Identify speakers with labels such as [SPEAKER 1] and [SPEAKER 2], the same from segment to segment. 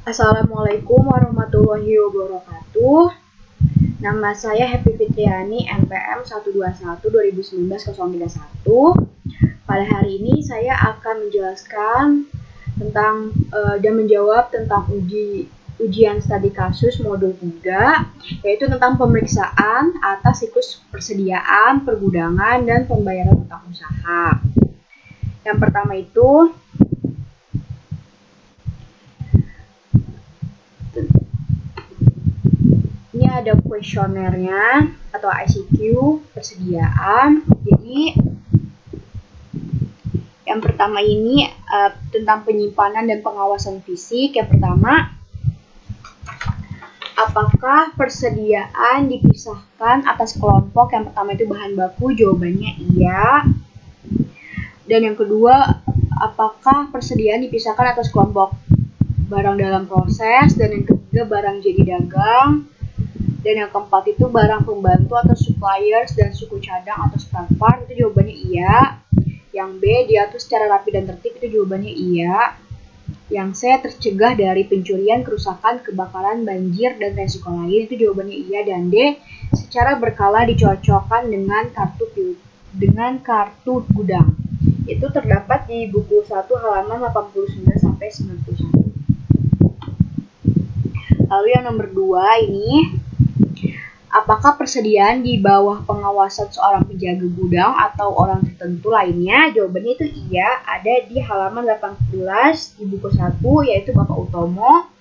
[SPEAKER 1] Assalamualaikum warahmatullahi wabarakatuh. Nama saya Happy Fitriani, NPM 121-2019-031. Pada hari ini saya akan menjelaskan tentang dan menjawab tentang ujian studi kasus modul 3, yaitu tentang pemeriksaan atas siklus persediaan, pergudangan, dan pembayaran utang usaha. Yang pertama itu ini ada kuesionernya atau ICQ persediaan. Jadi yang pertama ini tentang penyimpanan dan pengawasan fisik. Yang pertama, apakah persediaan dipisahkan atas kelompok? Yang pertama itu bahan baku, jawabannya iya. Dan yang kedua, apakah persediaan dipisahkan atas kelompok barang dalam proses? Dan yang ketiga, barang jadi dagang. Dan yang keempat itu barang pembantu atau suppliers dan suku cadang atau spare part, itu jawabannya iya. Yang B, diatur secara rapi dan tertib, itu jawabannya iya. Yang C, tercegah dari pencurian, kerusakan, kebakaran, banjir, dan resiko lain, itu jawabannya iya. Dan D, secara berkala dicocokkan dengan kartu gudang. Itu terdapat di buku 1 halaman 89 sampai 91. Lalu yang nomor 2 ini, apakah persediaan di bawah pengawasan seorang penjaga gudang atau orang tertentu lainnya? Jawabannya itu iya, ada di halaman 18 di buku 1, yaitu Bapak Utomo.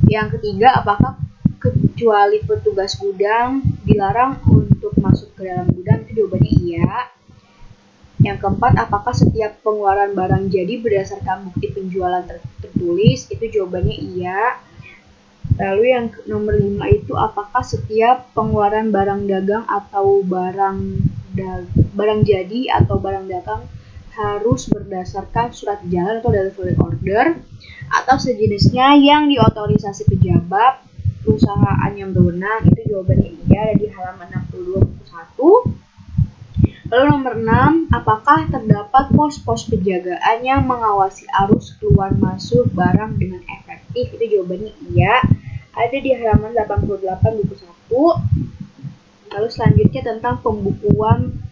[SPEAKER 1] Yang ketiga, apakah kecuali petugas gudang dilarang untuk masuk ke dalam gudang? Itu jawabannya iya. Yang keempat, apakah setiap pengeluaran barang jadi berdasarkan bukti penjualan tertulis? Itu jawabannya iya. Lalu yang nomor 5 itu, apakah setiap pengeluaran barang dagang atau barang jadi atau barang dagang harus berdasarkan surat jalan atau delivery order atau sejenisnya yang diotorisasi pejabat perusahaan yang berwenang? Itu jawabannya iya, ada di halaman 62 buku 1. Lalu nomor 6, apakah terdapat pos-pos penjagaan yang mengawasi arus keluar masuk barang dengan efektif? Itu jawabannya iya, ada di halaman 88 buku 1. Lalu selanjutnya tentang pembukuan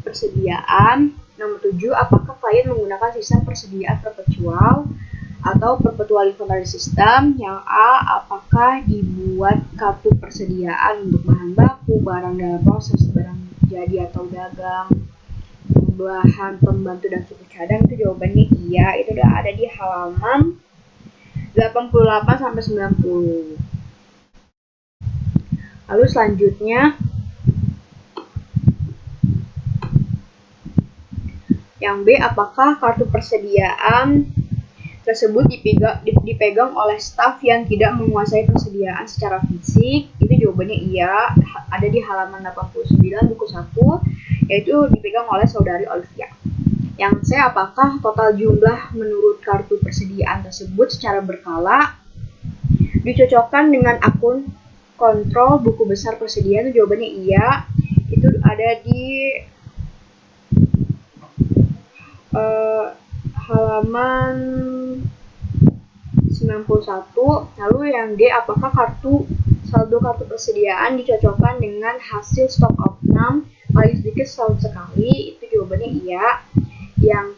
[SPEAKER 1] persediaan. Nomor 7, apakah klien menggunakan sistem persediaan perpetual atau perpetual inventory system? Yang A, apakah dibuat kartu persediaan untuk bahan baku, barang dalam proses, barang jadi atau dagang, bahan pembantu dan suku cadang? Itu jawabannya iya, itu udah ada di halaman 88 sampai 90. Lalu selanjutnya yang B, apakah kartu persediaan tersebut dipegang oleh staf yang tidak menguasai persediaan secara fisik? Itu jawabannya iya, ada di halaman 89 buku 1, yaitu dipegang oleh saudari Olivia. Yang C, apakah total jumlah menurut kartu persediaan tersebut secara berkala dicocokkan dengan akun kontrol buku besar persediaan? Itu jawabannya iya, itu ada di halaman 91. Lalu yang D, apakah saldo kartu persediaan dicocokkan dengan hasil stok opnam paling sedikit setahun sekali? Itu jawabannya iya. Yang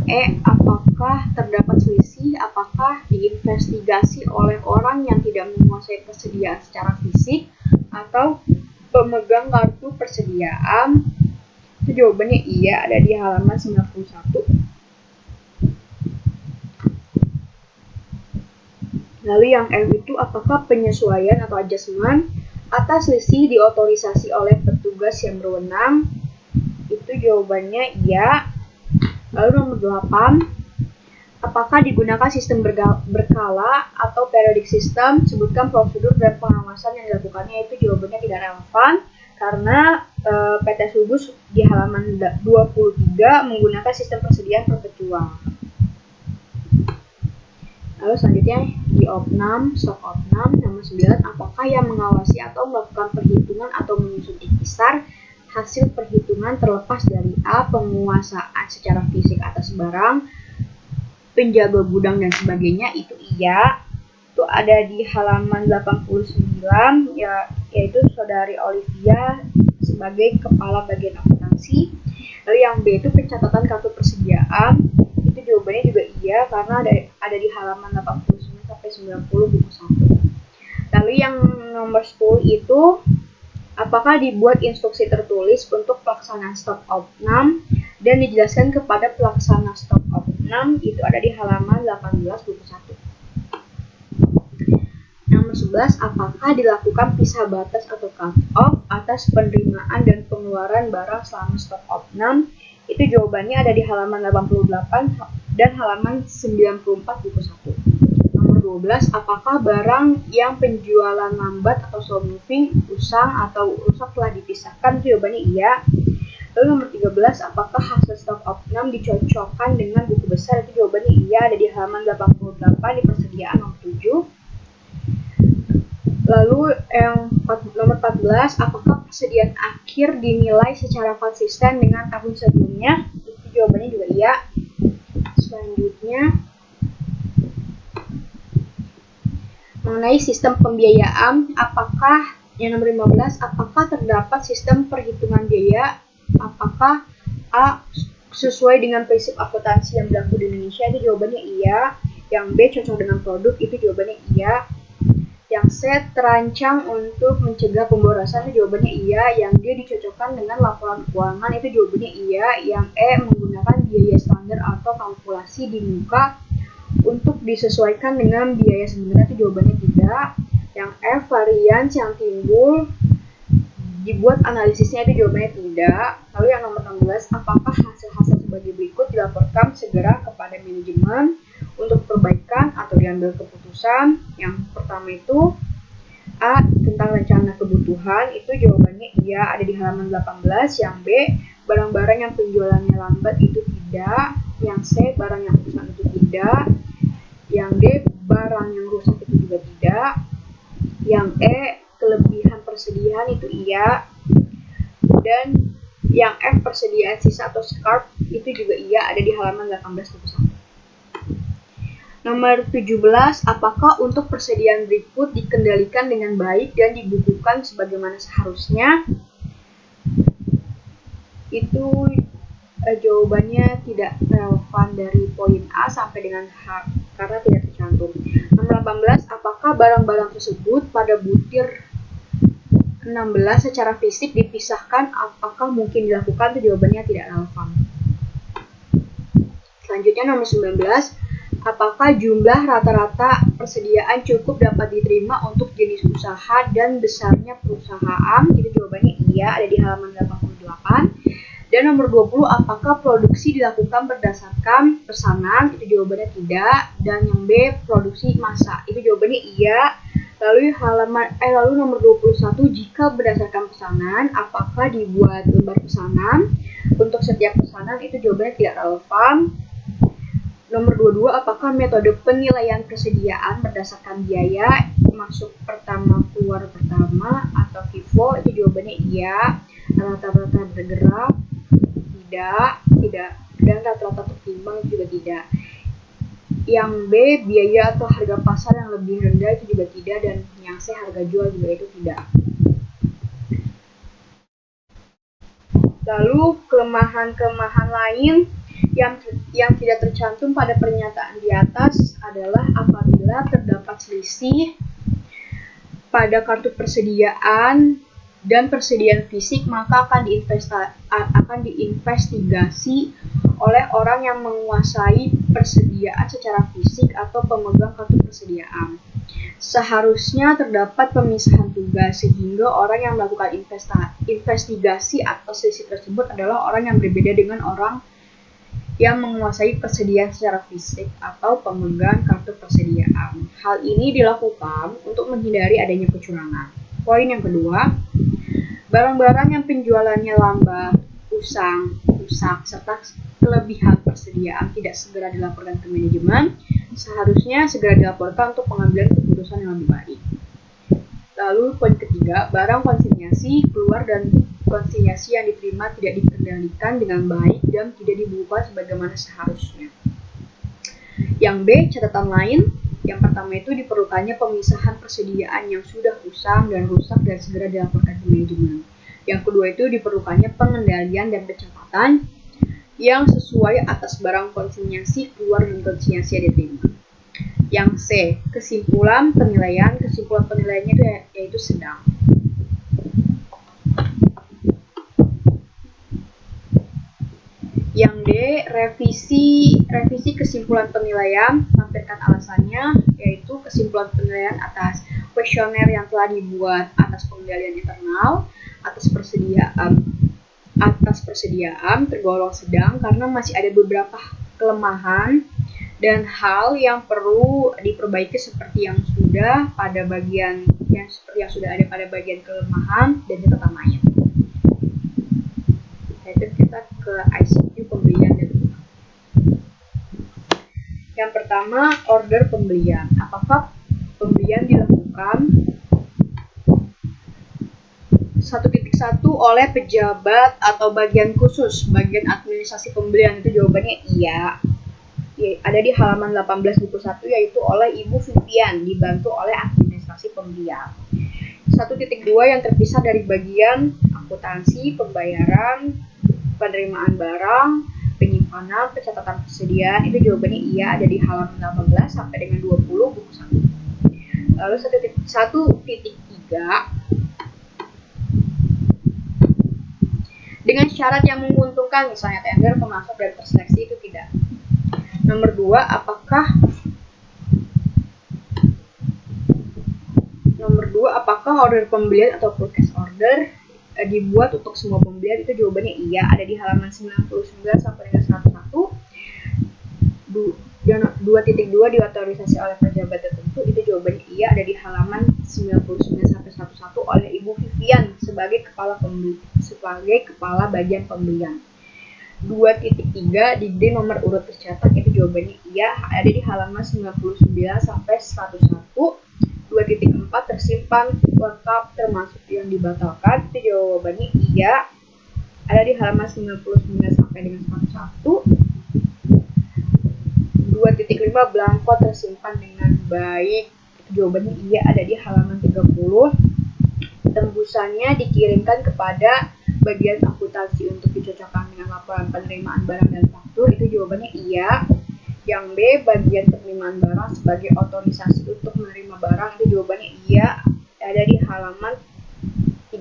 [SPEAKER 1] E, apakah terdapat selisih? Apakah diinvestigasi oleh orang yang tidak menguasai persediaan secara fisik atau pemegang kartu persediaan? Itu jawabannya iya, ada di halaman 91. Lalu yang F itu, apakah penyesuaian atau adjustment atas selisih diotorisasi oleh petugas yang berwenang? Itu jawabannya iya. Lalu nomor 8, apakah digunakan sistem berkala atau periodic system? Sebutkan prosedur dan pengawasan yang dilakukannya. Itu jawabannya tidak relevan karena PT Subus di halaman 23 menggunakan sistem persediaan perpetual. Lalu selanjutnya di opnam, stok opnam. Nomor 9, apakah yang mengawasi atau melakukan perhitungan atau menyusun ikhtisar hasil perhitungan terlepas dari A, penguasaan secara fisik atas barang, penjaga gudang dan sebagainya itu iya. Itu ada di halaman 89 ya, yaitu saudari Olivia sebagai kepala bagian akuntansi. Lalu yang B itu pencatatan kartu persediaan. Itu jawabannya juga iya karena ada di halaman 89 sampai 90 buku 1. Lalu yang nomor 10 itu apakah dibuat instruksi tertulis untuk pelaksanaan stop outcome dan dijelaskan kepada pelaksana stop outcome. Itu ada di halaman 18 buku 1. Nomor 11, apakah dilakukan pisah batas atau cut off atas penerimaan dan pengeluaran barang selama stop outcome? Itu jawabannya ada di halaman 88 dan halaman 94 buku 1. Nomor 12, apakah barang yang penjualan lambat atau slow moving, usang atau rusak telah dipisahkan? Itu jawabannya iya. Lalu nomor 13, apakah hasil stop outcome dicocokkan dengan buku besar? Itu jawabannya iya, ada di halaman 88 di persediaan nomor 7. Lalu yang nomor 14, apakah persediaan akhir dinilai secara konsisten dengan tahun sebelumnya? Itu jawabannya juga iya. Selanjutnya, mengenai sistem pembiayaan, apakah yang nomor 15, apakah terdapat sistem perhitungan biaya? Apakah A sesuai dengan prinsip akuntansi yang berlaku di Indonesia? Itu jawabannya iya. Yang B cocok dengan produk? Itu jawabannya iya. Yang C terancang untuk mencegah pemborosan? Itu jawabannya iya. Yang D dicocokkan dengan laporan keuangan? Itu jawabannya iya. Yang E menggunakan biaya standar atau kalkulasi di muka untuk disesuaikan dengan biaya sebenarnya? Itu jawabannya tidak. Yang F varians yang timbul dibuat analisisnya? Itu jawabannya tidak. Lalu yang nomor 16, apakah hasil-hasil sebagai berikut dilaporkan segera kepada manajemen untuk perbaikan atau diambil keputusan? Yang pertama itu A tentang rencana kebutuhan. Itu jawabannya iya, ada di halaman 18. Yang B barang-barang yang penjualannya lambat? Itu tidak. Yang C barang yang rusak? Itu tidak. Yang D barang yang rusak? Itu juga tidak. Yang E kelebihan persediaan? Itu iya. Dan yang F persediaan sisa atau scarf? Itu juga iya, ada di halaman 18 buku 1. Nomor 17, apakah untuk persediaan berikut dikendalikan dengan baik dan dibukukan sebagaimana seharusnya? Itu jawabannya tidak relevan dari poin A sampai dengan H karena tidak tercantum. Nomor 18, apakah barang-barang tersebut pada butir 16 secara fisik dipisahkan? Apakah mungkin dilakukan? Itu jawabannya tidak relevan. Selanjutnya nomor 19, apakah jumlah rata-rata persediaan cukup dapat diterima untuk jenis usaha dan besarnya perusahaan? Itu jawabannya iya, ada di halaman 88. Dan nomor 20, apakah produksi dilakukan berdasarkan pesanan? Itu jawabannya tidak. Dan yang B, produksi massa? Itu jawabannya iya. Lalu nomor 21, jika berdasarkan pesanan, apakah dibuat lembar pesanan untuk setiap pesanan? Itu jawabannya tidak relevan. Nomor 22, apakah metode penilaian persediaan berdasarkan biaya masuk pertama keluar pertama atau FIFO? Itu jawabannya iya. Rata-rata bergerak? Tidak. Dan rata-rata tertimbang juga tidak. Yang B, biaya atau harga pasar yang lebih rendah? Itu juga tidak. Dan yang C, harga jual juga itu tidak. Lalu kelemahan-kelemahan lain yang tidak tercantum pada pernyataan di atas adalah apabila terdapat selisih pada kartu persediaan dan persediaan fisik, maka akan diinvestigasi oleh orang yang menguasai persediaan secara fisik atau pemegang kartu persediaan. Seharusnya terdapat pemisahan tugas sehingga orang yang melakukan investigasi atas selisih tersebut adalah orang yang berbeda dengan orang yang menguasai persediaan secara fisik atau pemegang kartu persediaan. Hal ini dilakukan untuk menghindari adanya kecurangan. Poin yang kedua, barang-barang yang penjualannya lambat, usang, rusak, serta kelebihan persediaan tidak segera dilaporkan ke manajemen, seharusnya segera dilaporkan untuk pengambilan keputusan yang lebih baik. Lalu poin ketiga, barang konsinyasi keluar dan konsinyasi yang diterima tidak dikendalikan dengan baik dan tidak dibukukan sebagaimana seharusnya. Yang B, catatan lain. Yang pertama itu diperlukannya pemisahan persediaan yang sudah usang dan rusak dan segera dilaporkan ke manajemen. Yang kedua itu diperlukannya pengendalian dan pencatatan yang sesuai atas barang konsinyasi keluar dan konsinyasi yang diterima. Yang C, kesimpulan penilaian. Kesimpulan penilaiannya itu yaitu sedang. Yang D, revisi kesimpulan penilaian. Lampirkan alasannya, yaitu kesimpulan penilaian atas kuesioner yang telah dibuat atas pengendalian internal, atas persediaan tergolong sedang karena masih ada beberapa kelemahan dan hal yang perlu diperbaiki seperti yang sudah ada pada bagian kelemahan dan catatan lain. Jadi kita ke ICQ pembelian dan utang. Yang pertama, order pembelian. Apakah pembelian dilakukan 1.1 oleh pejabat atau bagian khusus, bagian administrasi pembelian? Itu jawabannya iya. Ada di halaman 18 buku 1, yaitu oleh Ibu Vivian, dibantu oleh administrasi pembelian. 1.2 yang terpisah dari bagian akuntansi, pembayaran, penerimaan barang, penyimpanan, pencatatan persediaan. Itu jawabannya iya, ada di halaman 18 sampai dengan 20 buku 1. Lalu 1.3 dengan syarat yang menguntungkan, misalnya tender, pemasok, dan terseleksi, itu tidak. Nomor 2, apakah order pembelian atau purchase order dibuat untuk semua pembelian? Itu jawabannya iya, ada di halaman 99 sampai dengan 101. 2.2 diotorisasi oleh pejabat tertentu, itu jawabannya iya, ada di halaman 99 sampai 101 oleh Ibu Vivian sebagai kepala bagian pembelian. 2.3 di D nomor urut tercetak, itu jawabannya iya, ada di halaman 99 sampai 101. 2.4 tersimpan lengkap termasuk yang dibatalkan, itu jawabannya iya, ada di halaman 99 sampai dengan 101. 2.5 belangko tersimpan dengan baik, itu jawabannya iya, ada di halaman 30. Tembusannya dikirimkan kepada bagian akuntansi untuk dicocokkan dengan laporan penerimaan barang dan faktur, itu jawabannya iya. Yang B, bagian penerimaan barang sebagai otorisasi untuk menerima barang, itu jawabannya iya, ada di halaman 30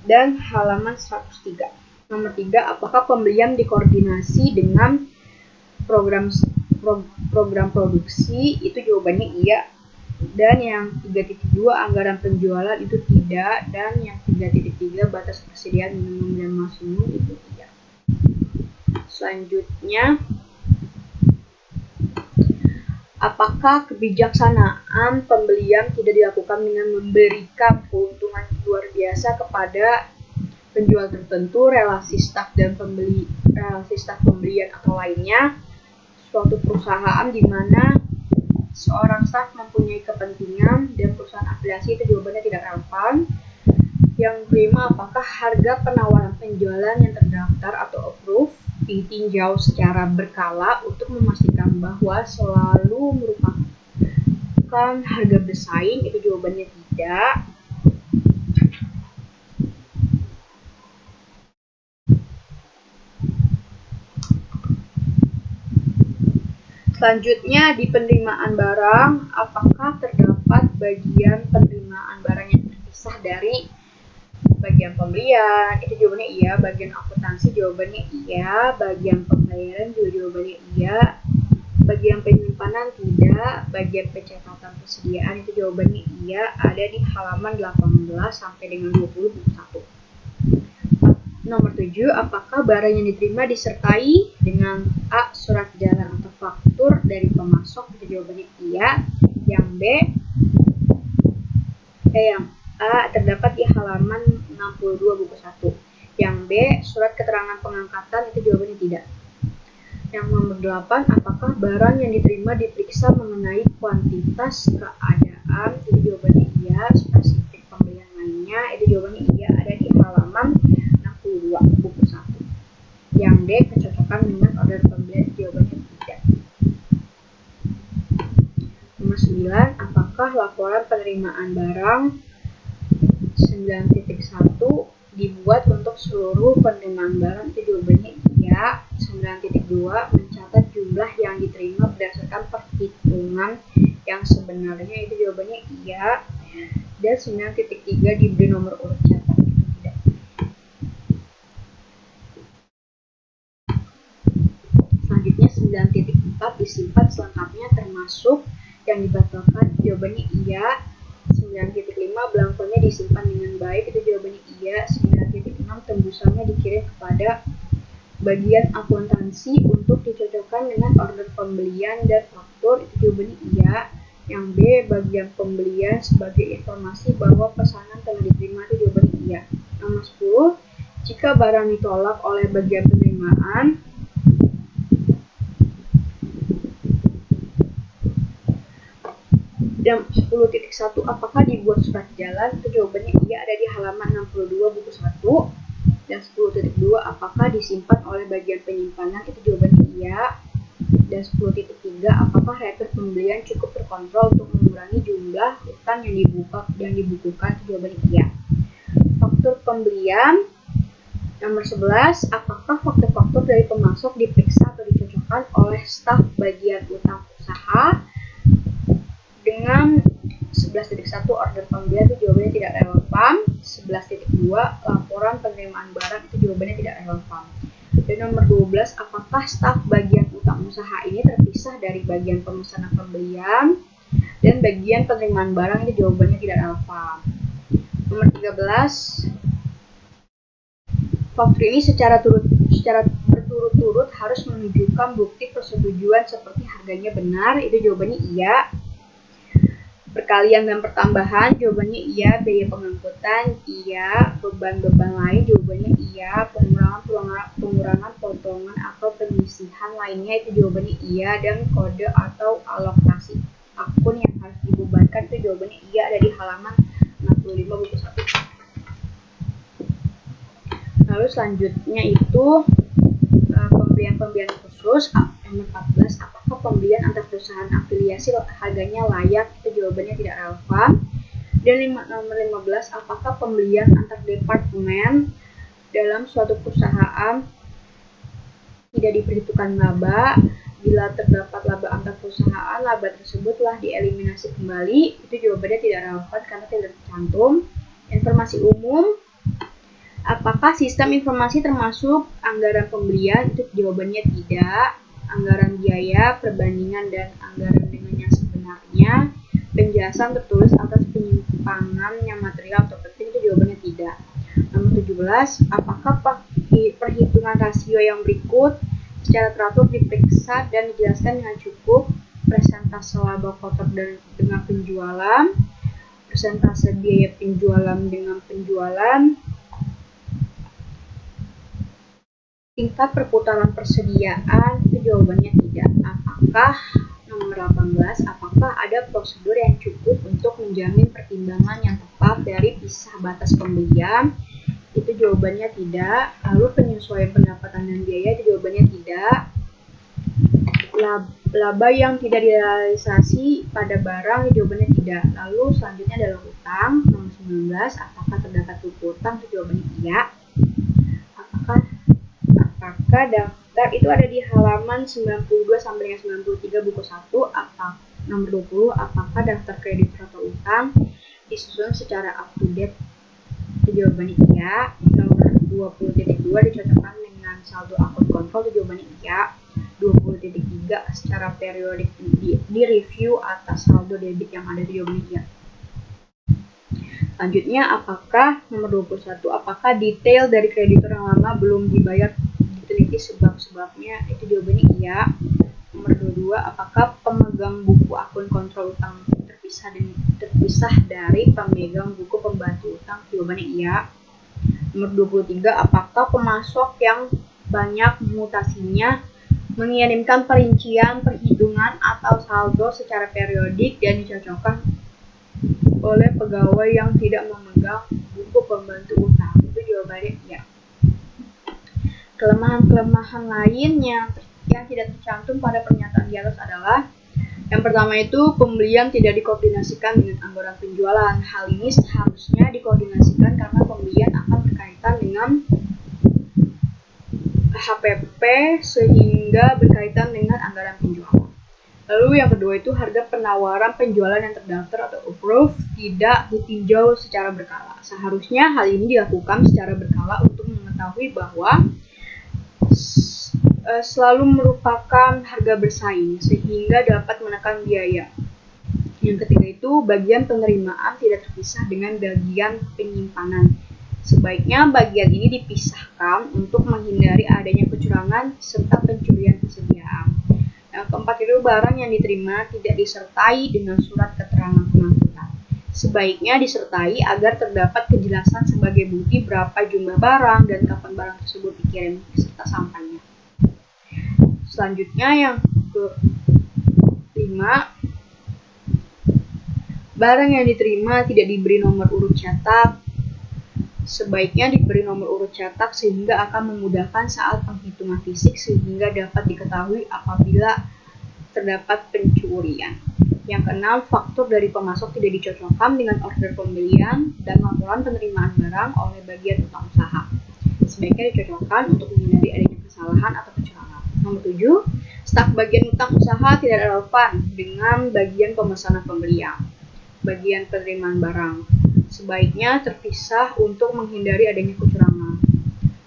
[SPEAKER 1] dan halaman 103. Nomor 3, apakah pembelian dikoordinasi dengan program produksi? Itu jawabannya iya. Dan yang 3.2 anggaran penjualan, itu tidak. Dan yang 3.3 batas persediaan minimum dan maksimum, itu iya. Selanjutnya, apakah kebijaksanaan pembelian tidak dilakukan dengan memberikan keuntungan luar biasa kepada penjual tertentu, relasi staf pembelian atau lainnya? Suatu perusahaan di mana seorang staf mempunyai kepentingan dan perusahaan afiliasi, itu jawabannya tidak relevan. Yang kelima, apakah harga penawaran penjualan yang terdaftar atau approve ditinjau secara berkala untuk memastikan bahwa selalu merupakan harga bersaing? Itu jawabannya tidak. Selanjutnya, di penerimaan barang, apakah terdapat bagian penerimaan barang yang terpisah dari bagian pembelian? Itu jawabannya iya. Bagian akuntansi, jawabannya iya. Bagian pembayaran juga jawabannya iya. Bagian penyimpanan tidak. Bagian pencatatan persediaan, itu jawabannya iya, ada di halaman 18 sampai dengan 20 buku 1. Nomor 7, apakah barang yang diterima disertai dengan A, surat jalan atau faktur dari pemasok? Itu jawabannya iya. Yang B, yang A terdapat di halaman 62 buku 1. Yang B, surat keterangan pengangkatan? Itu jawabannya tidak. Yang nomor 8, apakah barang yang diterima diperiksa mengenai kuantitas, keadaan? Itu jawabannya iya. Spesifik pembelian lainnya? Itu jawabannya iya, ada di halaman 62 buku 1. Yang D, kecocokan dengan order pembelian? Jawabannya tidak. apakah laporan penerimaan barang 9.1 dibuat untuk seluruh penerimaan barang? Itu jawabannya iya. 9.2 mencatat jumlah yang diterima berdasarkan perhitungan yang sebenarnya. Itu jawabannya iya. Dan 9.3 diberi nomor urut catat. Itu tidak. Selanjutnya 9.4 disimpan selengkapnya termasuk yang dibatalkan. Jawabannya iya. 9.5 belangkonya disimpan dengan baik. Itu jawabannya iya. 9.6 tembusannya dikirim kepada bagian akuntansi untuk dicocokkan dengan order pembelian dan faktur. Itu jawabannya iya. Yang B, bagian pembelian sebagai informasi bahwa pesanan telah diterima. Itu jawabannya iya. Nomor 10, jika barang ditolak oleh bagian penerimaan, dan 10.1 apakah dibuat surat jalan? Itu jawabannya iya, ada di halaman 62 buku 1. Dan 10.2 apakah disimpan oleh bagian penyimpanan? Itu jawabannya iya. Dan 10.3 apakah retur pembelian cukup terkontrol untuk mengurangi jumlah utang yang dibukukan? Itu jawabannya iya. Faktur pembelian nomor 11, apakah faktur-faktur dari pemasok diperiksa atau dicocokkan oleh staf bagian utang usaha? Dengan 11.1 order pembelian, itu jawabannya tidak relevan. 11.2 laporan penerimaan barang, itu jawabannya tidak relevan. Dan nomor 12, apakah staf bagian utang usaha ini terpisah dari bagian pemesanan pembelian dan bagian penerimaan barang? Itu jawabannya tidak relevan. Nomor 13, faktur ini secara berturut-turut harus menunjukkan bukti persetujuan seperti harganya benar. Itu jawabannya iya. Perkalian dan pertambahan, jawabannya iya. Biaya pengangkutan, iya. Beban-beban lain, jawabannya iya. Pengurangan, potongan, atau penyisihan lainnya, itu jawabannya iya. Dan kode atau alokasi akun yang harus dibebankan, itu jawabannya iya, ada di halaman 65 buku 1. Lalu selanjutnya itu pembelian khusus. Nomor 14, apakah pembelian antar perusahaan afiliasi harganya layak? Itu jawabannya tidak relevan. Dan nomor 15, apakah pembelian antar departemen dalam suatu perusahaan tidak diperhitungkan laba? Bila terdapat laba antar perusahaan, laba tersebut telah dieliminasi kembali. Itu jawabannya tidak relevan karena tidak tercantum. Informasi umum, apakah sistem informasi termasuk anggaran pembelian? Itu jawabannya tidak. Anggaran biaya, perbandingan, dan anggaran dengan yang sebenarnya. Penjelasan tertulis atas penyimpangan yang material atau penting, itu jawabannya tidak. Nomor 17, apakah perhitungan rasio yang berikut secara teratur diperiksa dan dijelaskan dengan cukup? Persentase laba kotor dengan penjualan, persentase biaya penjualan dengan penjualan, tingkat perputaran persediaan, itu jawabannya tidak. Apakah nomor 18, apakah ada prosedur yang cukup untuk menjamin pertimbangan yang tepat dari pisah batas pembelian? Itu jawabannya tidak. Lalu penyesuaian pendapatan dan biaya, itu jawabannya tidak. Laba yang tidak direalisasi pada barang, itu jawabannya tidak. Lalu selanjutnya adalah utang. Nomor 19, apakah terdapat buku utang? Itu jawabannya iya. Apakah daftar itu ada di halaman 92 sampai dengan 93 buku 1. Nomor 20, apakah daftar kreditur atau utang disusun secara up to date? Itu jawabannya iya. Nomor 20.2 dicocokkan dengan saldo akun kontrol, itu jawabannya iya. 20.3 secara periodik di review atas saldo debit yang ada, itu jawabannya iya. Selanjutnya, apakah nomor 21, apakah detail dari kreditur yang lama belum dibayar diteliti sebab-sebabnya? Itu jawabannya iya. Nomor 22, apakah pemegang buku akun kontrol utang terpisah dari pemegang buku pembantu utang? Jawabannya iya. Nomor 23, apakah pemasok yang banyak mutasinya mengirimkan perincian, perhitungan, atau saldo secara periodik dan dicocokkan oleh pegawai yang tidak memegang buku pembantu utang? Itu jawabannya iya. Kelemahan-kelemahan lain yang tidak tercantum pada pernyataan di atas adalah Yang pertama itu pembelian tidak dikoordinasikan dengan anggaran penjualan. Hal ini seharusnya dikoordinasikan karena pembelian akan berkaitan dengan HPP sehingga berkaitan dengan anggaran penjualan. Lalu yang kedua itu harga penawaran penjualan yang terdaftar atau approved tidak ditinjau secara berkala. Seharusnya hal ini dilakukan secara berkala untuk mengetahui bahwa selalu merupakan harga bersaing sehingga dapat menekan biaya. Yang ketiga itu bagian penerimaan tidak terpisah dengan bagian penyimpanan. Sebaiknya bagian ini dipisahkan untuk menghindari adanya kecurangan serta pencurian persediaan. Yang keempat itu barang yang diterima tidak disertai dengan surat keterangan pengangkutan. Sebaiknya disertai agar terdapat kejelasan sebagai bukti berapa jumlah barang dan kapan barang tersebut dikirim serta sampainya. Selanjutnya yang kelima, barang yang diterima tidak diberi nomor urut cetak. Sebaiknya diberi nomor urut cetak sehingga akan memudahkan saat penghitungan fisik sehingga dapat diketahui apabila terdapat pencurian. Yang keenam, faktur dari pemasok tidak dicocokkan dengan order pembelian dan laporan penerimaan barang oleh bagian utang usaha. Sebaiknya dicocokkan untuk menghindari adanya kesalahan atau kecurangan. Nomor 7, staf bagian utang usaha tidak relevan dengan bagian pemesanan pembelian, bagian penerimaan barang. Sebaiknya terpisah untuk menghindari adanya kecurangan.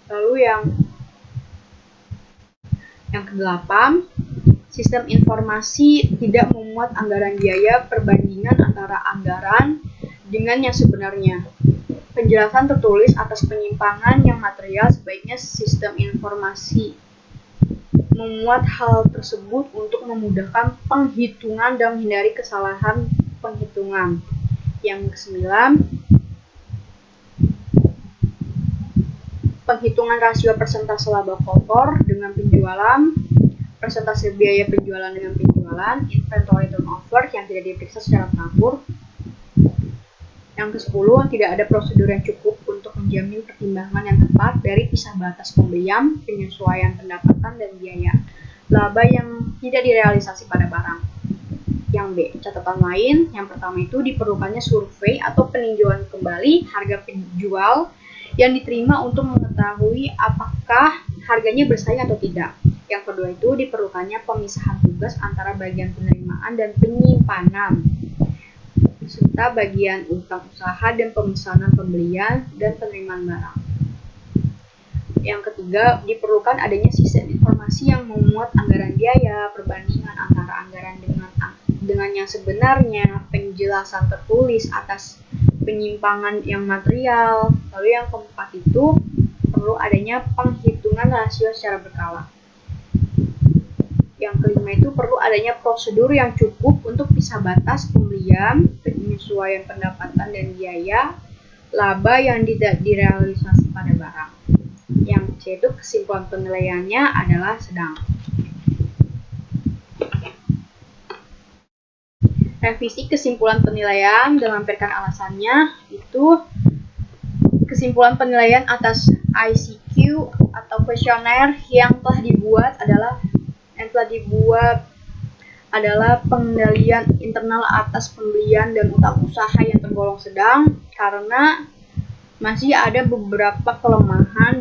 [SPEAKER 1] Lalu yang kedelapan, sistem informasi tidak memuat anggaran biaya perbandingan antara anggaran dengan yang sebenarnya. Penjelasan tertulis atas penyimpangan yang material sebaiknya sistem informasi memuat hal tersebut untuk memudahkan penghitungan dan menghindari kesalahan penghitungan. Yang kesembilan, penghitungan rasio persentase laba kotor dengan penjualan, persentase biaya penjualan dengan penjualan, inventory turnover yang tidak diperiksa secara teratur. Yang ke-10, tidak ada prosedur yang cukup untuk menjamin pertimbangan yang tepat dari pisah batas pembelian, penyesuaian pendapatan dan biaya laba yang tidak direalisasi pada barang. Yang B, catatan lain, yang pertama itu diperlukannya survei atau peninjauan kembali harga penjual yang diterima untuk mengetahui apakah harganya bersaing atau tidak. Yang kedua itu diperlukannya pemisahan tugas antara bagian penerimaan dan penyimpanan serta bagian utang usaha dan pemesanan pembelian dan penerimaan barang. Yang ketiga, diperlukan adanya sistem informasi yang memuat anggaran biaya, perbandingan antara anggaran dengan yang sebenarnya, penjelasan tertulis atas penyimpangan yang material. Lalu yang keempat itu perlu adanya penghitungan rasio secara berkala. Yang kelima itu perlu adanya prosedur yang cukup untuk pisah batas pembelian, penyesuaian pendapatan dan biaya laba yang tidak direalisasi pada barang. Yang C itu kesimpulan penilaiannya adalah sedang. Revisi kesimpulan penilaian dan lampirkan alasannya itu kesimpulan penilaian atas ICQ atau kuesioner yang telah dibuat adalah pengendalian internal atas pembelian dan utang usaha yang tergolong sedang karena masih ada beberapa kelemahan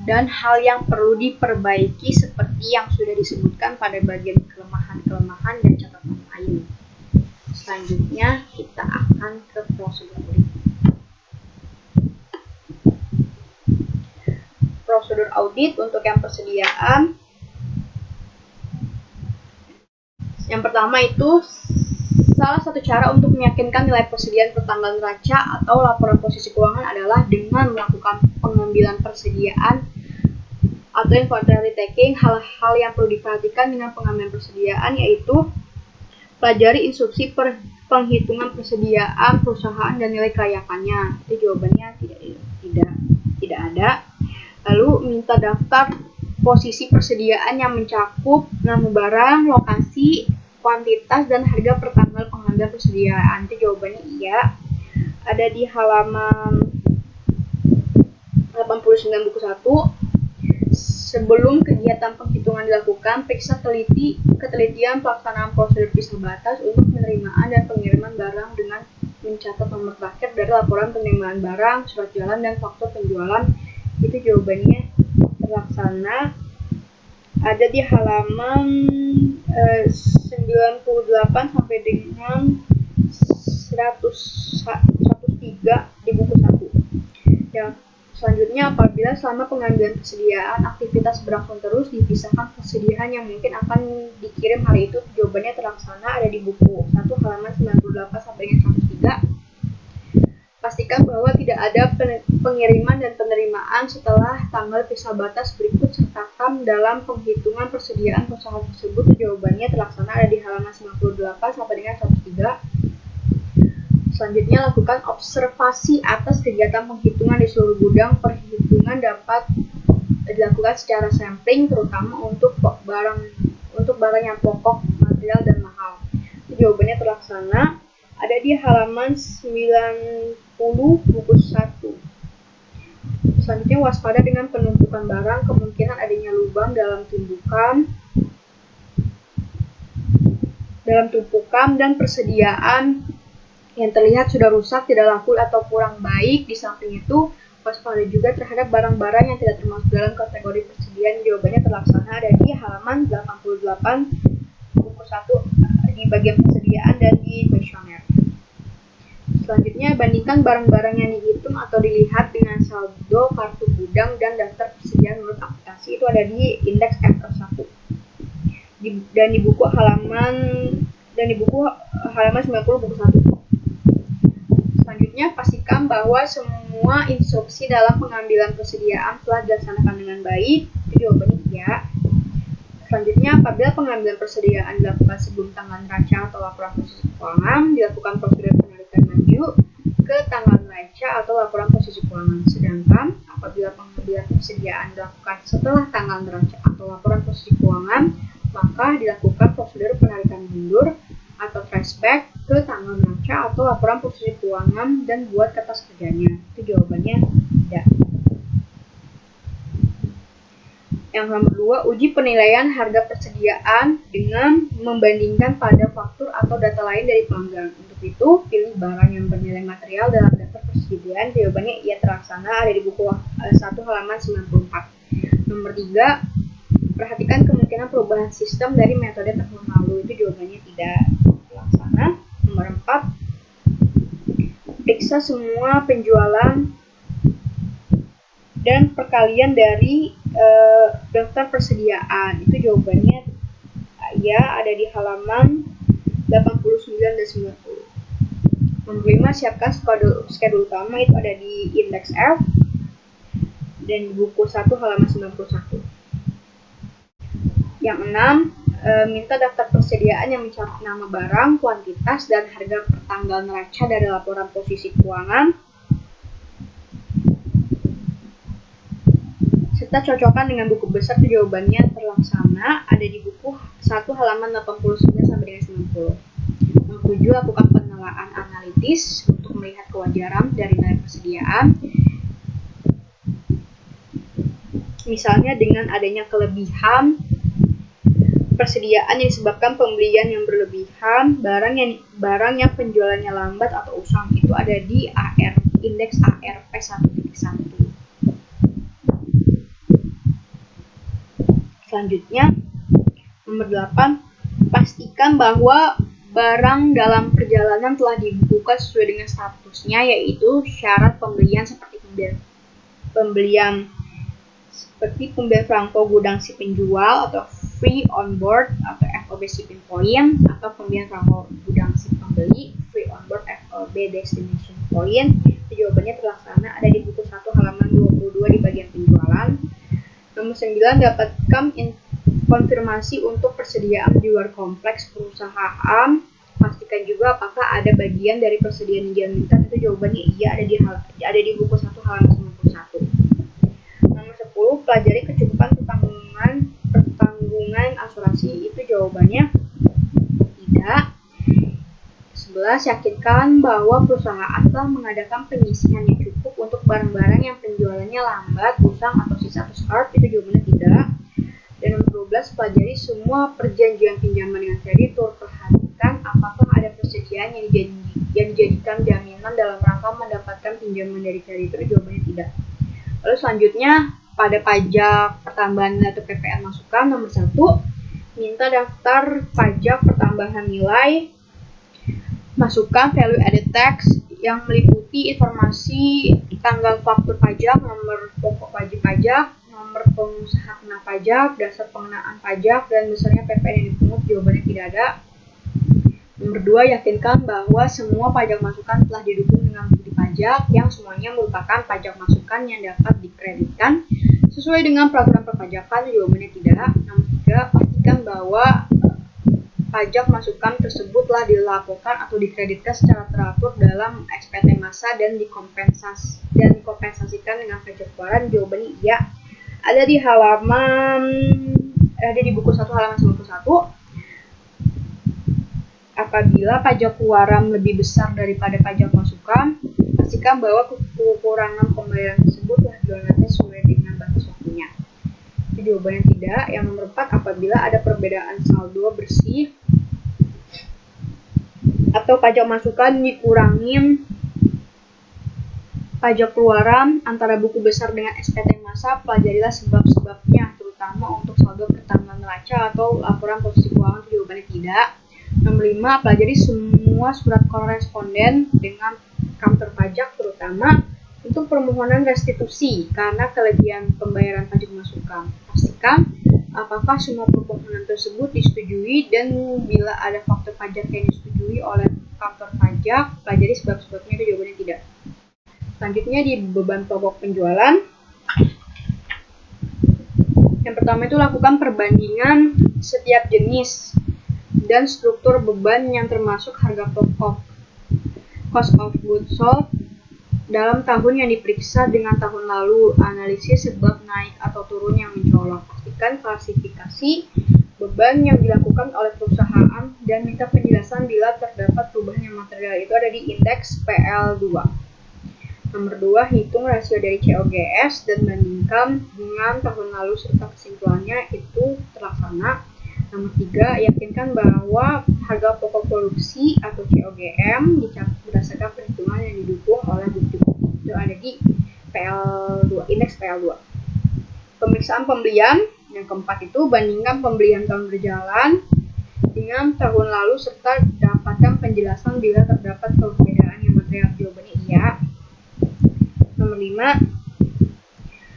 [SPEAKER 1] dan hal yang perlu diperbaiki seperti yang sudah disebutkan pada bagian kelemahan dan catatan lain. Selanjutnya kita akan ke prosedur. Prosedur audit untuk yang persediaan. Yang pertama itu salah satu cara untuk meyakinkan nilai persediaan pertanggal neraca atau laporan posisi keuangan adalah dengan melakukan pengambilan persediaan atau inventory taking. Hal-hal yang perlu diperhatikan dengan pengambilan persediaan yaitu pelajari instruksi penghitungan persediaan perusahaan dan nilai kelayakannya. Itu jawabannya tidak ada. Lalu minta daftar posisi persediaan yang mencakup nama barang, lokasi, kuantitas, dan harga per tanggal pengambilan persediaan. Itu jawabannya iya. Ada di halaman 89 buku 1. Sebelum kegiatan penghitungan dilakukan, dilakukan periksa ketelitian pelaksanaan prosedur pisah batas untuk penerimaan dan pengiriman barang dengan mencatat nomor terakhir dari laporan penerimaan barang, surat jalan, dan faktur penjualan. Itu jawabannya terlaksana. Ada di halaman 98 sampai dengan 103 di buku 1. Yang selanjutnya, apabila selama pengambilan persediaan aktivitas berlangsung terus, dipisahkan persediaan yang mungkin akan dikirim hari itu. Jawabannya terlaksana. Ada di buku 1 halaman 98 sampai dengan 103. Pastikan bahwa tidak ada pengiriman dan penerimaan setelah tanggal pisah batas berikut sertakan dalam penghitungan persediaan perusahaan tersebut. Jawabannya terlaksana. Ada di halaman 98 sampai dengan 103. Selanjutnya, lakukan observasi atas kegiatan penghitungan di seluruh gudang. Perhitungan dapat dilakukan secara sampling, terutama untuk barang yang pokok, material, dan mahal. Jawabannya terlaksana. Ada di halaman 90 buku 1. Selanjutnya, waspada dengan penumpukan barang. Kemungkinan adanya lubang dalam tumpukan dan persediaan yang terlihat sudah rusak, tidak laku, atau kurang baik. Di samping itu, waspada juga terhadap barang-barang yang tidak termasuk dalam kategori persediaan. Jawabannya terlaksana. Ada di halaman 88 buku 1 di bagian persediaan dan di kuesioner. Selanjutnya, bandingkan barang-barang yang dihitung atau dilihat dengan saldo kartu gudang dan daftar persediaan menurut aplikasi. Itu ada di indeks FR1 dan di buku halaman 90 buku 1. Selanjutnya, pastikan bahwa semua instruksi dalam pengambilan persediaan telah dilaksanakan dengan baik. Itu jawabannya iya. Selanjutnya, apabila pengambilan persediaan dilakukan sebelum tanggal neraca atau laporan posisi keuangan, dilakukan prosedur penarikan maju ke tanggal neraca atau laporan posisi keuangan. Sedangkan apabila pengambilan persediaan dilakukan setelah tanggal neraca atau laporan posisi keuangan, maka dilakukan prosedur penarikan mundur atau flashback ke tanggal neraca atau laporan posisi keuangan dan buat kertas kerjanya. Itu jawabannya tidak. Yang nomor 2, uji penilaian harga persediaan dengan membandingkan pada faktur atau data lain dari pelanggan. Untuk itu, pilih barang yang bernilai material dalam daftar persediaan. Jawabannya iya terlaksana. Ada di buku 1 halaman 94. Nomor 3, perhatikan kemungkinan perubahan sistem dari metode tahun lalu. Itu jawabannya tidak terlaksana. Nomor 4, periksa semua penjualan dan perkalian dari daftar persediaan. Itu jawabannya ya, ada di halaman 89 dan 90. Nomor 5, siapkan schedule utama. Itu ada di indeks F dan di buku 1 halaman 91. Yang 6, minta daftar persediaan yang mencakup nama barang, kuantitas, dan harga per tanggal neraca dari laporan posisi keuangan, serta cocokkan dengan buku besar. Itu jawabannya terlaksana. Ada di buku 1 halaman 89 sampai dengan 90. Nomor 7, lakukan penelaahan analitis untuk melihat kewajaran dari nilai persediaan. Misalnya dengan adanya kelebihan persediaan yang disebabkan pembelian yang berlebihan, barang yang penjualannya lambat atau usang. Itu ada di indeks ARP 1.1. Selanjutnya, nomor 8, pastikan bahwa barang dalam perjalanan telah dibuka sesuai dengan statusnya, yaitu syarat pembelian seperti pembelian franko gudang si penjual atau free on board atau FOB shipping point, atau pembelian franko gudang si pembeli free on board FOB destination point. Jawabannya terlaksana. Ada di buku 1 halaman 22 di bagian penjualan. Nomor 9, dapatkan konfirmasi untuk persediaan di luar kompleks perusahaan. Pastikan juga apakah ada bagian dari persediaan yang diminta. Itu jawabannya iya, ada di buku 1 halaman 91. Nomor 10, pelajari kecukupan pertanggungan asuransi. Itu jawabannya tidak. 11, yakinkan bahwa perusahaan telah mengadakan penyisihan yang cukup untuk barang-barang yang penjualannya lambat, usang, atau sisa atau scrap. Itu jawabannya tidak. Dan nomor 12 pelajari semua perjanjian pinjaman dengan kreditur. Perhatikan apakah ada persediaan yang dijadikan jaminan dalam rangka mendapatkan pinjaman dari kreditur. Jawabannya tidak. Lalu selanjutnya pada pajak pertambahan nilai atau PPN masukan nomor 1, minta daftar pajak pertambahan nilai masukan value added tax yang meliputi informasi tanggal faktur pajak, nomor pokok wajib pajak, nomor pengusaha kena pajak, dasar pengenaan pajak, dan besarnya PPN yang dipungut. Jawabannya tidak ada. Nomor 2, yakinkan bahwa semua pajak masukan telah didukung dengan bukti pajak yang semuanya merupakan pajak masukan yang dapat dikreditkan sesuai dengan peraturan perpajakan. Jawabannya tidak. Nomor 3, pastikan bahwa pajak masukan tersebut telah dilaporkan atau dikreditkan secara teratur dalam SPT masa dan dikompensasikan dengan pajak keluaran. Jawabannya iya. Ada di buku 1 halaman 91. Apabila pajak keluaran lebih besar daripada pajak masukan, pastikan bahwa kekurangan pembayaran tersebut telah dilunasi sesuai dengan batas waktunya. Jadi jawabannya tidak. Yang nomor 4, apabila ada perbedaan saldo bersih atau pajak masukan dikurangin pajak keluaran antara buku besar dengan SPT masa, pelajarilah sebab-sebabnya, terutama untuk saldo pertambahan neraca atau laporan posisi keuangan. Jawabannya tidak. Nomor 5, pelajari semua surat koresponden dengan kantor pajak, terutama untuk permohonan restitusi karena kelebihan pembayaran pajak masukan. Pastikan apakah semua permohonan tersebut disetujui, dan bila ada faktor pajak yang disetujui oleh kantor pajak, pelajari sebab-sebabnya. Itu jawabannya tidak. Selanjutnya di beban pokok penjualan. Yang pertama itu lakukan perbandingan setiap jenis dan struktur beban yang termasuk harga pokok, cost of goods sold, dalam tahun yang diperiksa dengan tahun lalu. Analisis sebab naik atau turun yang mencolok. Pastikan klasifikasi beban yang dilakukan oleh perusahaan dan minta penjelasan bila terdapat perubahan yang material. Itu ada di indeks PL2. Nomor 2, hitung rasio dari COGS dan bandingkan dengan tahun lalu serta kesimpulannya itu terlaksana. Nomor 3, yakinkan bahwa harga pokok produksi atau COGM dicatat berdasarkan perhitungan yang didukung oleh bukti. Itu ada di PL2, indeks PL2. Pemeriksaan pembelian. Yang keempat itu bandingkan pembelian tahun berjalan dengan tahun lalu serta dapatkan penjelasan bila terdapat perbedaan yang material. Jawabannya iya. Nomor 5,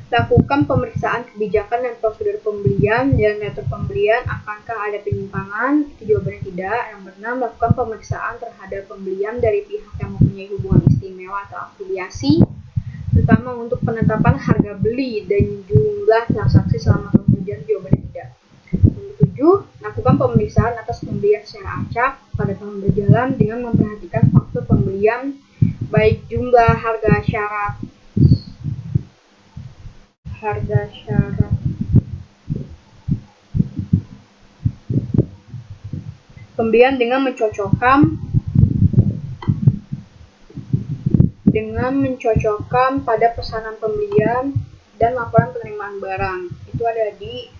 [SPEAKER 1] lakukan pemeriksaan kebijakan dan prosedur pembelian dan neraca pembelian. Akankah ada penyimpangan? Itu jawabannya tidak. Nomor 6, lakukan pemeriksaan terhadap pembelian dari pihak yang mempunyai hubungan istimewa atau afiliasi, terutama untuk penetapan harga beli dan jumlah transaksi selama tahun berjalan. Jawabannya tidak. Nomor 7, lakukan pemeriksaan atas pembelian secara acak pada tahun berjalan dengan memperhatikan faktor pembelian, baik jumlah harga syarat pembelian dengan mencocokkan pada pesanan pembelian dan laporan penerimaan barang. Itu ada di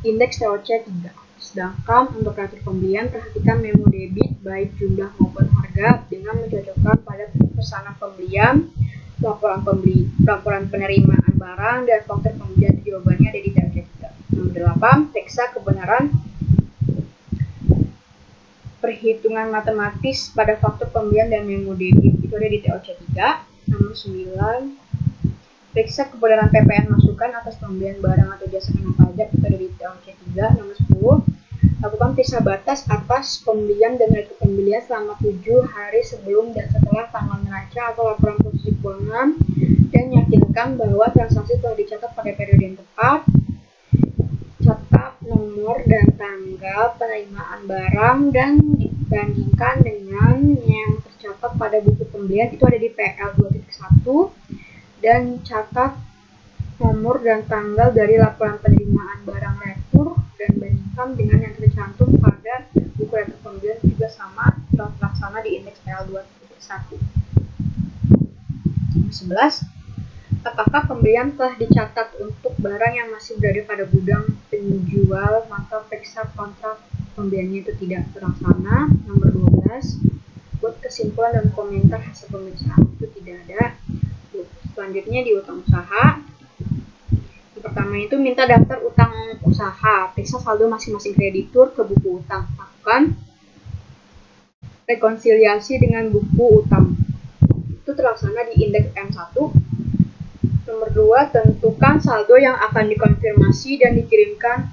[SPEAKER 1] indeks TOC 3. Sedangkan untuk reatur pembelian, perhatikan memo debit baik jumlah maupun harga dengan mencocokkan pada pesanan pembelian, laporan penerimaan barang, dan faktor pembelian. Jawabannya ada di TOC 3. Nomor 8, periksa kebenaran perhitungan matematis pada faktor pembelian dan memo debit. Itu ada di TOC 3. Nomor 9, periksa kebenaran PPN masukan atas pembelian barang atau jasa kena pajak. Itu ada di TOC 3. Nomor 10, lakukan periksa batas atas pembelian dan neraca pembelian selama 7 hari sebelum dan setelah tanggal neraca atau laporan posisi keuangan, dan yakinkan bahwa transaksi telah dicatat pada periode yang tepat. Catat nomor dan tanggal penerimaan barang dan dibandingkan dengan yang tercatat pada buku pembelian. Itu ada di PL 2.1. Dan catat nomor dan tanggal dari laporan penerimaan barang retur dan bandingkan dengan yang tercantum pada buku retur pembelian, juga sama telah terlaksana di indeks PL 2.1. 11, Apakah pembelian telah dicatat untuk barang yang masih berada pada gudang penjual, maka periksa kontrak pembeliannya itu tidak terlaksana. Nomor 12, buat kesimpulan dan komentar hasil pemeriksaan itu tidak ada. Selanjutnya di utang usaha. Yang pertama itu minta daftar utang usaha, periksa saldo masing-masing kreditur ke buku utang. Lakukan rekonsiliasi dengan buku utang. Itu terlaksana di indeks M1. Nomor 2, tentukan saldo yang akan dikonfirmasi dan dikirimkan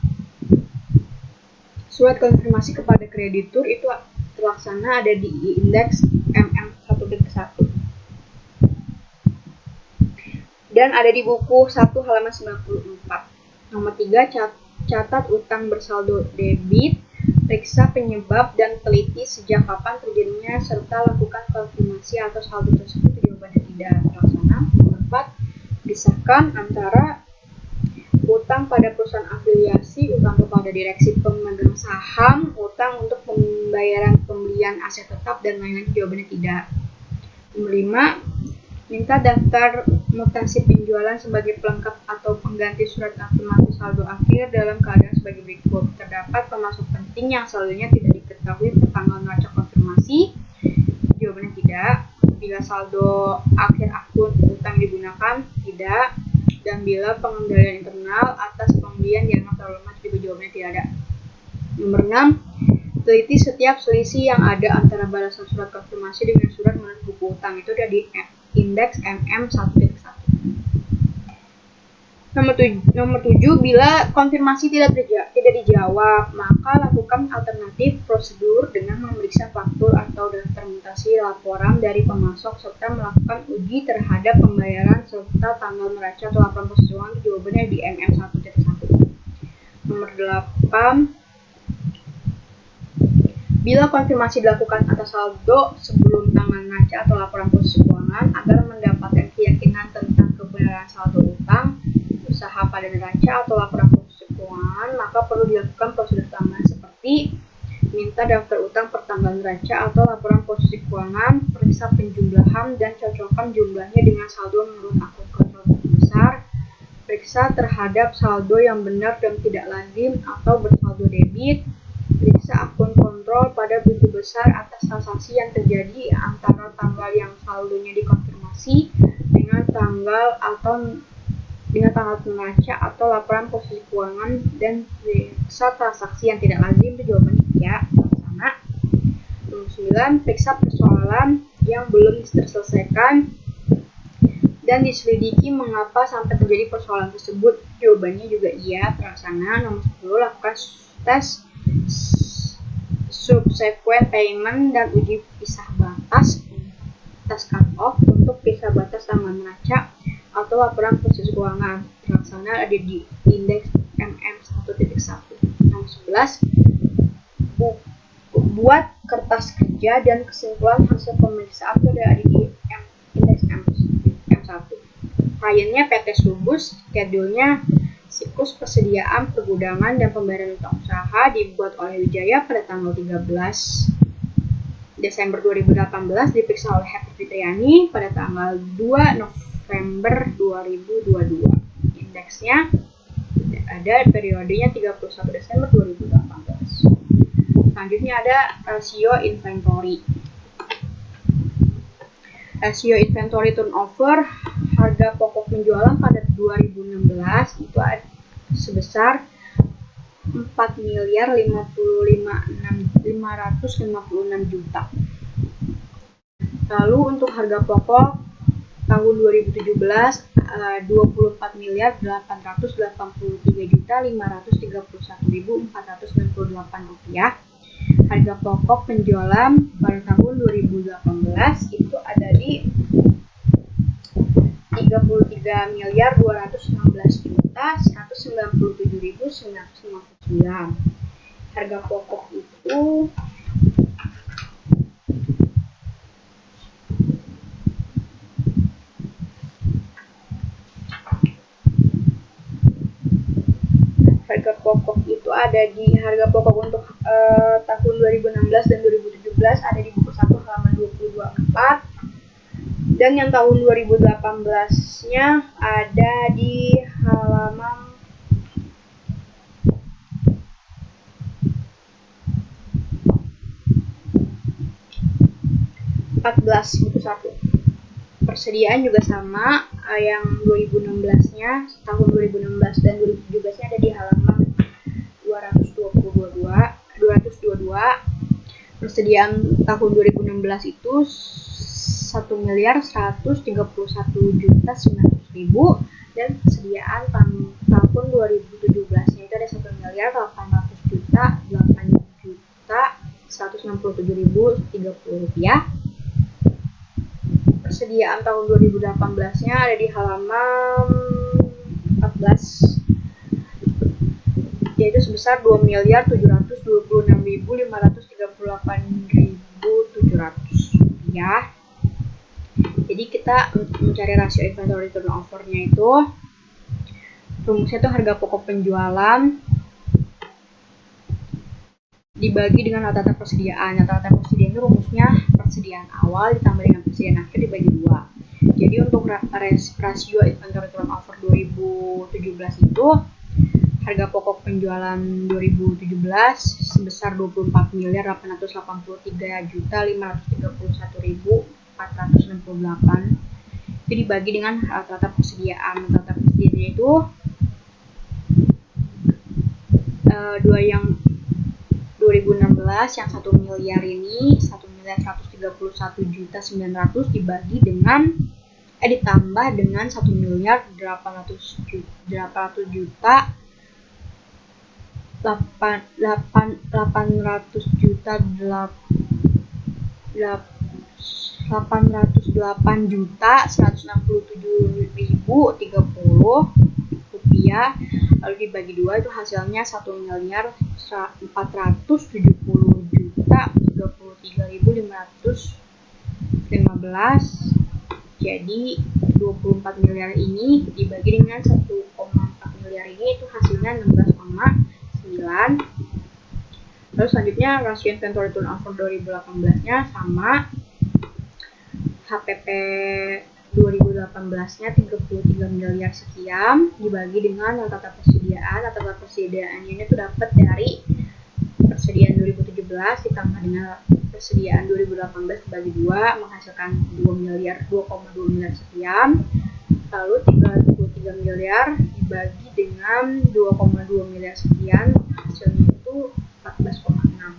[SPEAKER 1] surat konfirmasi kepada kreditur, itu terlaksana ada di indeks MM1.1 dan ada di buku 1 halaman 94. Nomor 3, catat utang bersaldo debit, periksa penyebab dan teliti sejak kapan terjadinya serta lakukan konfirmasi atas saldo tersebut. Jawabannya tidak terlaksana. Nomor 4, pisahkan antara utang pada perusahaan afiliasi, utang kepada direksi pemegang saham, utang untuk pembayaran pembelian aset tetap, dan lain-lain. Jawabannya tidak. Nomor 5, minta daftar mutasi penjualan sebagai pelengkap atau pengganti surat konfirmasi saldo akhir dalam keadaan sebagai berikut. Terdapat pemasok penting yang saldonya tidak diketahui per tanggal neraca konfirmasi. Jawabannya tidak. Bila saldo akhir akun utang digunakan, tidak. Dan bila pengendalian internal atas pembelian dianggap terlalu lemah, juga jawabannya tidak ada. Nomor 6, teliti setiap selisih yang ada antara balasan surat konfirmasi dengan surat menurut buku utang, itu ada di indeks MM1.1. Nomor 7, bila konfirmasi tidak dijawab, maka lakukan alternatif prosedur dengan memeriksa faktur atau daftar mutasi laporan dari pemasok serta melakukan uji terhadap pembayaran serta tanggal neraca atau laporan proses keuangan. Jawabannya di MM1.1. Nomor 8, bila konfirmasi dilakukan atas saldo sebelum tanggal neraca atau laporan proses keuangan agar mendapatkan keyakinan tentang kebenaran saldo utang usaha pada neraca atau laporan proses keuangan, maka perlu dilakukan prosedur tambahan seperti minta daftar utang per tanggal neraca atau laporan posisi keuangan, periksa penjumlahan dan cocokkan jumlahnya dengan saldo menurut akun kontrol buku besar, periksa terhadap saldo yang benar dan tidak lazim atau bersaldo debit, periksa akun kontrol pada buku besar atas transaksi yang terjadi antara tanggal yang saldonya dikonfirmasi dengan tanggal neraca atau laporan posisi keuangan, dan periksa transaksi yang tidak lazim. Itu jawabannya tidak terlaksana. Nomor 9, periksa persoalan yang belum terselesaikan dan diselidiki mengapa sampai terjadi persoalan tersebut. Jawabannya juga iya, terlaksana. Nomor 10, lakukan tes subsequent payment dan uji pisah batas cut off untuk pisah batas tanggal neraca atau laporan proses keuangan. Terlaksana ada di indeks MM1.1. Nomor 11, buat kertas kerja dan kesimpulan hasil pemeriksaan sudah ada di indeks M1. Kliennya PT Subus, schedule-nya siklus persediaan, pergudangan, dan pembayaran utang usaha dibuat oleh Wijaya pada tanggal 13 Desember 2018, diperiksa oleh Happy Fitriani pada tanggal 2 November 2022. Indeksnya ada periodenya 31 Desember 2018. Selanjutnya ada rasio inventory. Rasio inventory turnover, harga pokok penjualan pada 2016 itu ada sebesar 4.556 juta. Lalu untuk harga pokok tahun 2017 24.883.531.498 rupiah. Harga pokok penjualan pada tahun 2018 itu ada di 33.216.197.959. Harga pokok itu ada di harga pokok untuk tahun 2016 dan 2017 ada di buku 1 halaman 224 Dan yang tahun 2018-nya ada di halaman 14 buku 1. Persediaan juga sama, yang 2016-nya, tahun 2016 dan 2017-nya ada di halaman 222. Persediaan tahun 2016 itu 1.131.900.000 dan persediaan tahun 2017-nya itu ada 1.800.008.167.030 rupiah. Persediaan tahun 2018-nya ada di halaman 14, yaitu sebesar 2.726.538.700 rupiah. Jadi kita mencari rasio inventory turnover-nya itu, rumusnya itu harga pokok penjualan dibagi dengan rata-rata persediaan. Rata-rata persediaan itu rumusnya persediaan awal ditambah dengan persediaan akhir dibagi 2. Jadi untuk rasio inventory turnover 2017 itu harga pokok penjualan 2017 sebesar 24.883.531.468. Itu dibagi dengan rata-rata persediaan. Rata-rata persediaannya itu yang 2016 yang 1 miliar ini 1.131.900.000 dibagi dengan ditambah dengan 1.808.167.167.030 rupiah, lalu dibagi 2 itu hasilnya 1.470.033.515. Jadi 24 miliar ini dibagi dengan 1,4 miliar ini itu hasilnya 16,9. Lalu selanjutnya rasio inventory turnover 2018-nya sama, HPP 2018-nya 33 miliar sekian dibagi dengan rata-rata persediaan. Rata-rata persediaannya ini tuh dapat dari persediaan 2017 ditambah dengan persediaan 2018 dibagi 2 menghasilkan 2,2 miliar sekian. Lalu 33 miliar dibagi dengan 2,2 miliar sekian, hasilnya itu 14,6.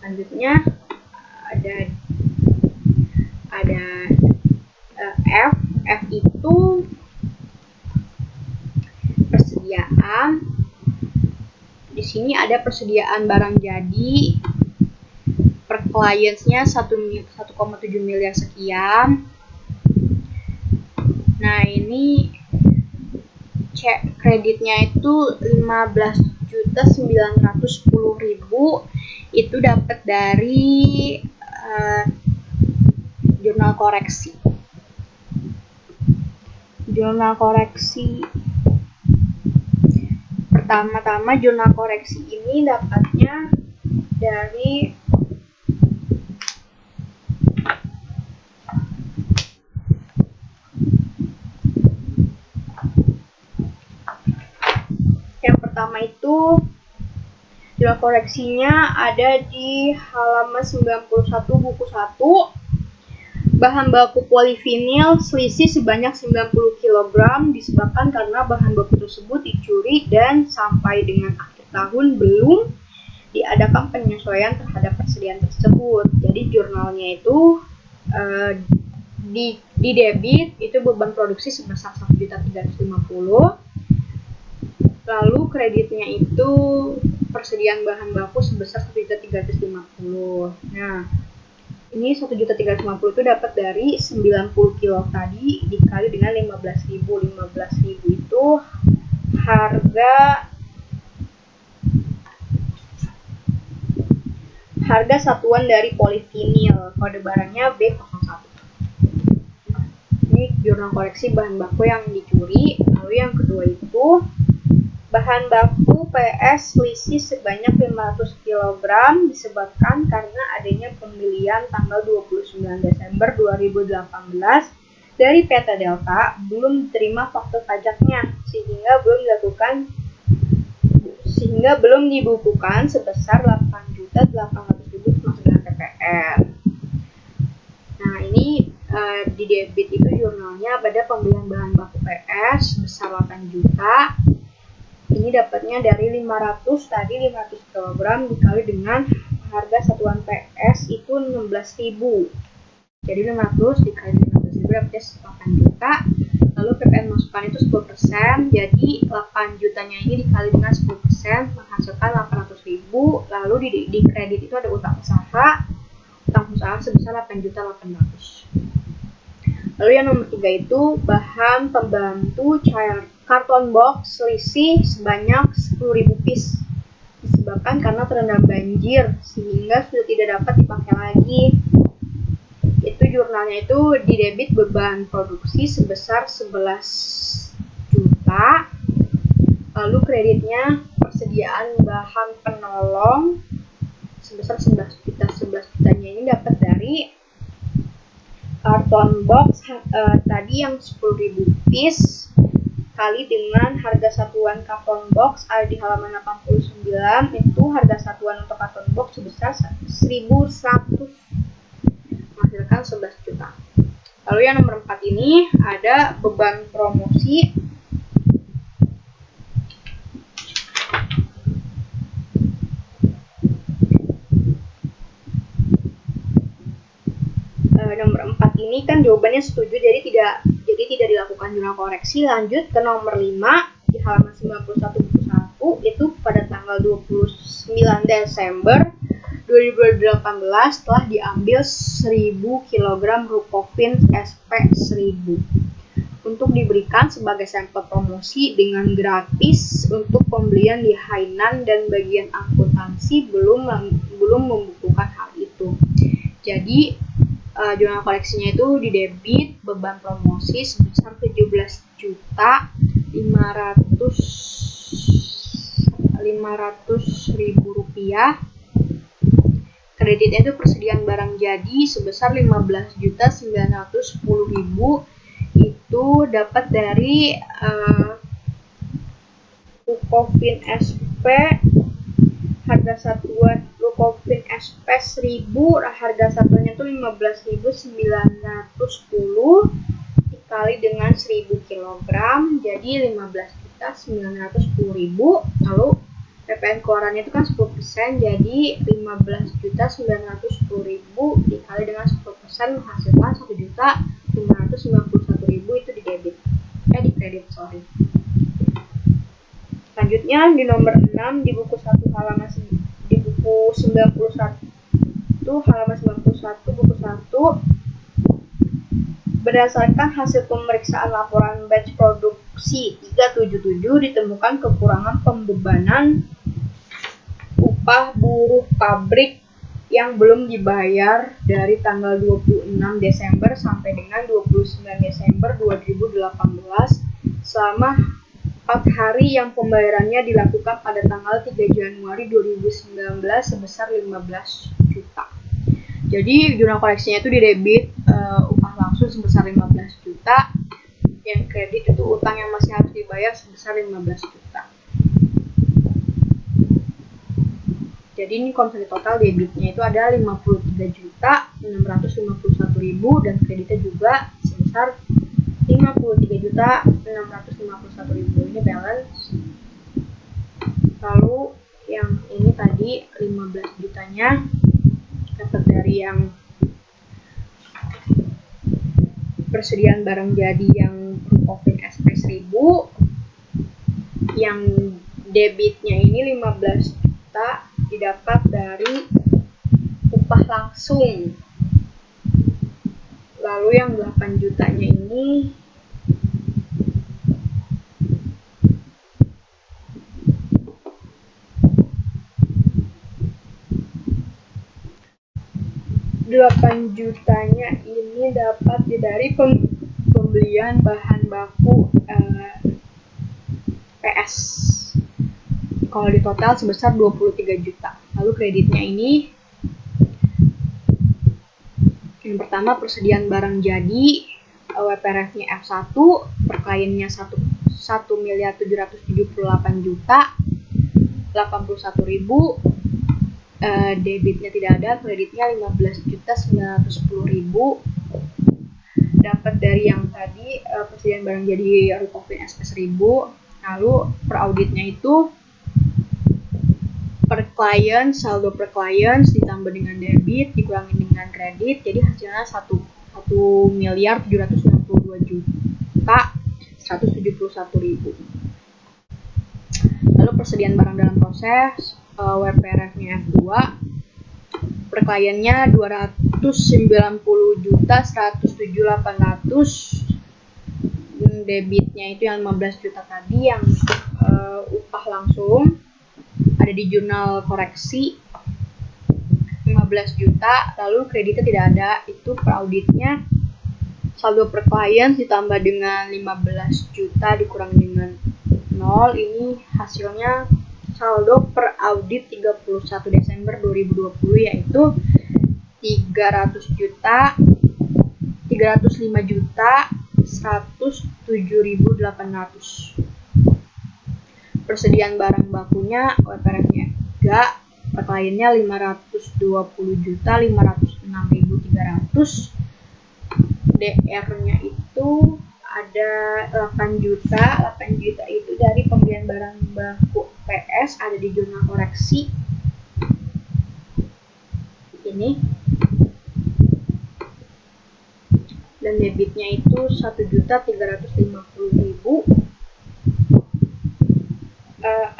[SPEAKER 1] Selanjutnya ada F itu persediaan. Di sini ada persediaan barang jadi per clients-nya 1,7 miliar sekian. Nah, ini kreditnya itu 15.910.000 itu dapat dari jurnal koreksi. Jurnal koreksi pertama-tama, jurnal koreksi ini dapatnya dari yang pertama itu jurnal koreksinya ada di halaman 91 buku 1. Bahan baku polivinil selisih sebanyak 90 kg disebabkan karena bahan baku tersebut dicuri dan sampai dengan akhir tahun belum diadakan penyesuaian terhadap persediaan tersebut. Jadi jurnalnya itu di debit itu beban produksi sebesar 1.350.000. Lalu kreditnya itu persediaan bahan baku sebesar 1.350.000. Nah, ini 1.350.000 itu dapat dari 90 kilo tadi dikali dengan 15.000. 15.000 itu harga satuan dari polivinil. Kode barangnya B01. Ini jurnal koreksi bahan baku yang dicuri. Lalu yang kedua itu Bahan baku PS selisih sebanyak 500 kg disebabkan karena adanya pembelian tanggal 29 Desember 2018 dari PT Delta belum diterima faktur pajaknya sehingga belum dibukukan sebesar 8.800.000 termasuk dengan PPN. Nah, ini di debit itu jurnalnya pada pembelian bahan baku PS sebesar 8 juta. Ini dapatnya dari 500 kg dikali dengan harga satuan PS itu 16.000. Jadi 500 dikali 15.000 dapatnya 8 juta. Lalu PPN masukan itu 10%. Jadi 8 jutanya ini dikali dengan 10% menghasilkan 800.000. Lalu di kredit itu ada utang usaha sebesar 8.800.000. Lalu yang nomor 3 itu bahan pembantu cair karton box selisih sebanyak 10.000 piece disebabkan karena terendam banjir sehingga sudah tidak dapat dipakai lagi. Itu jurnalnya itu di debit beban produksi sebesar 11 juta. Lalu kreditnya persediaan bahan penolong sebesar 11 juta. 11 jutanya ini dapat dari karton box tadi yang 10.000 piece kali dengan harga satuan karton box ada di halaman 89. Itu harga satuan untuk karton box sebesar 1.100 menghasilkan 11 juta. Lalu yang nomor 4 ini ada beban promosi. Nomor 4 ini kan jawabannya setuju, jadi tidak dilakukan jurnal koreksi. Lanjut ke nomor 5 di halaman 91 buku 1 itu pada tanggal 29 Desember 2018 telah diambil 1.000 kg Rukofin SP 1.000 untuk diberikan sebagai sampel promosi dengan gratis untuk pembelian di Hainan dan bagian akuntansi belum membukukan hal itu. Jadi jurnal koleksinya itu di debit beban promosi sebesar 17.500.000 rupiah. Kreditnya itu persediaan barang jadi sebesar 15.910.000 itu dapat dari Rukofin SP harga satuan Rukofin SP 1.000 harga satuannya itu 15.910 dikali dengan 1.000 kg jadi 15.910.000. Lalu PPN keluarannya itu kan 10% jadi 15.910.000 dikali dengan 10% menghasilkan 1.591.000 itu di debit di kredit Selanjutnya di nomor 6 di buku 1 halaman di buku 91 halaman 91 buku 1 berdasarkan hasil pemeriksaan laporan batch produksi 377 ditemukan kekurangan pembebanan upah buruh pabrik yang belum dibayar dari tanggal 26 Desember sampai dengan 29 Desember 2018 selama 4 hari yang pembayarannya dilakukan pada tanggal 3 Januari 2019 sebesar 15 juta. Jadi jurnal koleksinya itu didebit upah langsung sebesar 15 juta, yang kredit itu utang yang masih harus dibayar sebesar 15 juta. Jadi ini konsoli total debitnya itu ada 53.651.000 dan kreditnya juga sebesar 53.651.000 ini balance. Lalu yang ini tadi 15 jutanya dapat dari yang persediaan barang jadi yang Rukofin SP 1.000, yang debitnya ini 15 juta didapat dari upah langsung. Lalu yang 8 jutanya ini dapat dari pembelian bahan baku PS. kalau di total sebesar 23 juta. Lalu kreditnya ini, yang pertama persediaan barang jadi, WPRF-nya F1, per kliennya 1.778 juta 81.000, debitnya tidak ada, kreditnya 15.910.000. Dapat dari yang tadi persediaan barang jadi Rukopin SP 1000. Lalu per auditnya itu per klien, saldo per klien ditambah dengan debit dikurangi dengan kredit, jadi hasilnya 1.792.171.000. Lalu persediaan barang dalam proses, WPRF-nya F2, per kliennya 290.107.800, debitnya itu yang 15 juta tadi, yang upah langsung ada di jurnal koreksi 15 juta. Lalu kreditnya tidak ada, itu per auditnya saldo per klien ditambah dengan 15 juta dikurangi dengan 0, ini hasilnya saldo per audit 31 Desember 2020 yaitu 305.107.800. Persediaan barang bakunya WPRF-nya 3, per kliennya 520.506.300. DR-nya itu ada 8 juta. 8 juta itu dari pembelian barang baku PS, ada di jurnal koreksi ini. Dan debitnya itu 1.350.000.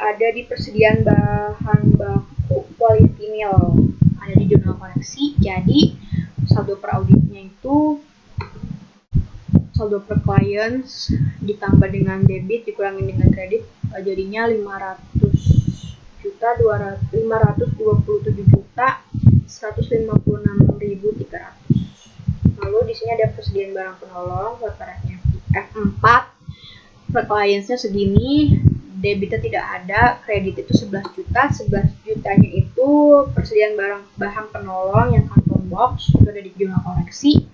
[SPEAKER 1] Ada di persediaan bahan baku polivinil, ada di jurnal koreksi. Jadi saldo per auditnya itu saldo per klien ditambah dengan debit dikurangi dengan kredit, jadinya 527.156.300. Lalu di sini ada persediaan barang penolong, WPRF-nya F4, per kliennya segini, debitnya tidak ada, kredit itu 11 juta. 11 jutanya itu persediaan barang bahan penolong yang kantong box, itu ada di jurnal koreksi.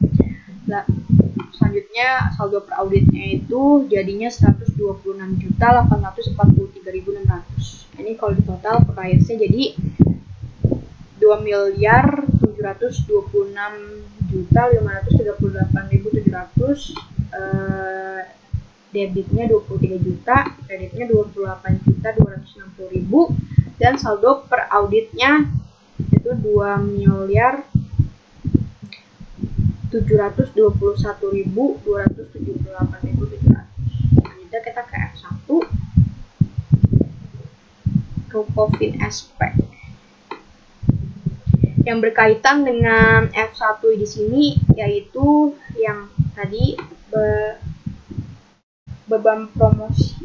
[SPEAKER 1] Selanjutnya saldo per auditnya itu jadinya 126.843.600. Ini kalau di total per kliennya jadi 2.726.538.700, debitnya 23 juta, kreditnya 28.260.000, dan saldo per auditnya itu 2.721.278.700. Selanjutnya kita ke F1, Rukopin SP. Yang berkaitan dengan F1 di sini yaitu yang tadi beban promosi,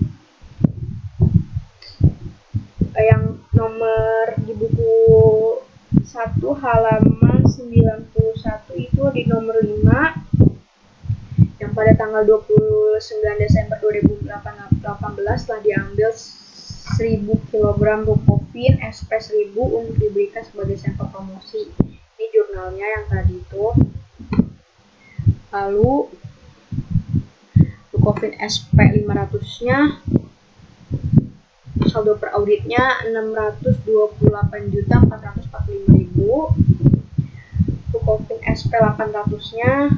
[SPEAKER 1] yang nomor di buku 1 halaman 91 itu di nomor 5, yang pada tanggal 29 Desember 2018 telah diambil 1000 kg Rukopin SP 1000 untuk diberikan sebagai sampel promosi. Ini jurnalnya yang tadi itu. Lalu Rukopin SP 500-nya saldo per auditnya 628.445.000. Rukopin SP 800-nya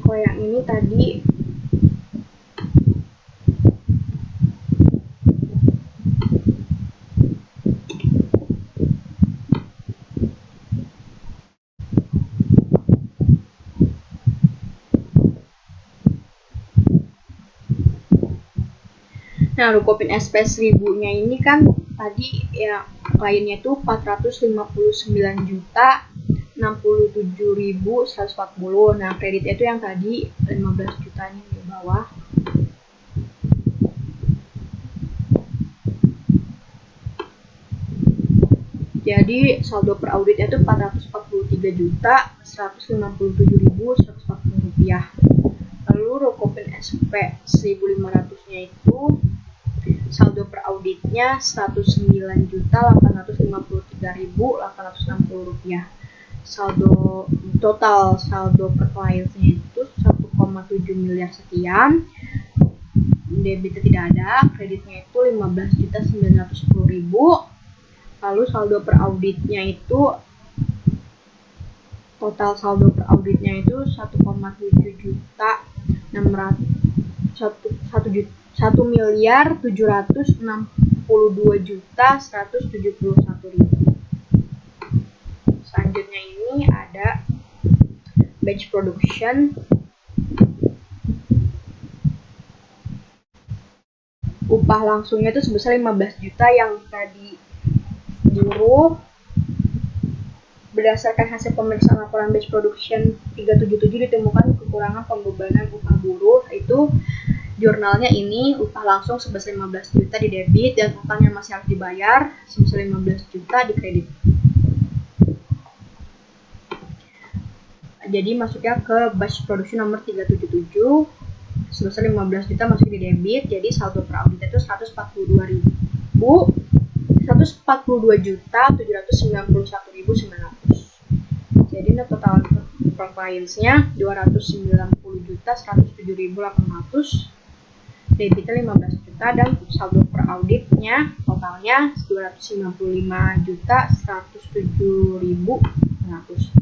[SPEAKER 1] kalau yang ini tadi Rukopin SP 1000-nya ini kan tadi ya kliennya itu 459.067.140. Nah, kreditnya itu yang tadi 15 juta ini di bawah. Jadi saldo per auditnya itu 443.157.140 rupiah. Lalu Rokopin SP 1500-nya itu saldo per auditnya 109.853.860 rupiah. Total saldo per clientnya itu 1,7 miliar sekian. Debitnya tidak ada, kreditnya itu 15.910.000. Lalu saldo per auditnya itu total saldo per auditnya itu 1,7 juta 1.762.171.000. Selanjutnya ini ada batch production. Upah langsungnya itu sebesar 15 juta yang tadi buruh berdasarkan hasil pemeriksaan laporan batch production 377 ditemukan kekurangan pembebanan upah buruh, itu jurnalnya ini upah langsung sebesar 15 juta di debit dan totalnya masih harus dibayar sebesar 15 juta di kredit. Jadi masuknya ke batch production nomor 377 sebesar 15 juta masuk di debit, jadi saldo per audit itu 142.791.900. Jadi total compliance-nya 290.107.800, debitnya 15 juta dan saldo per auditnya totalnya 295.107.800.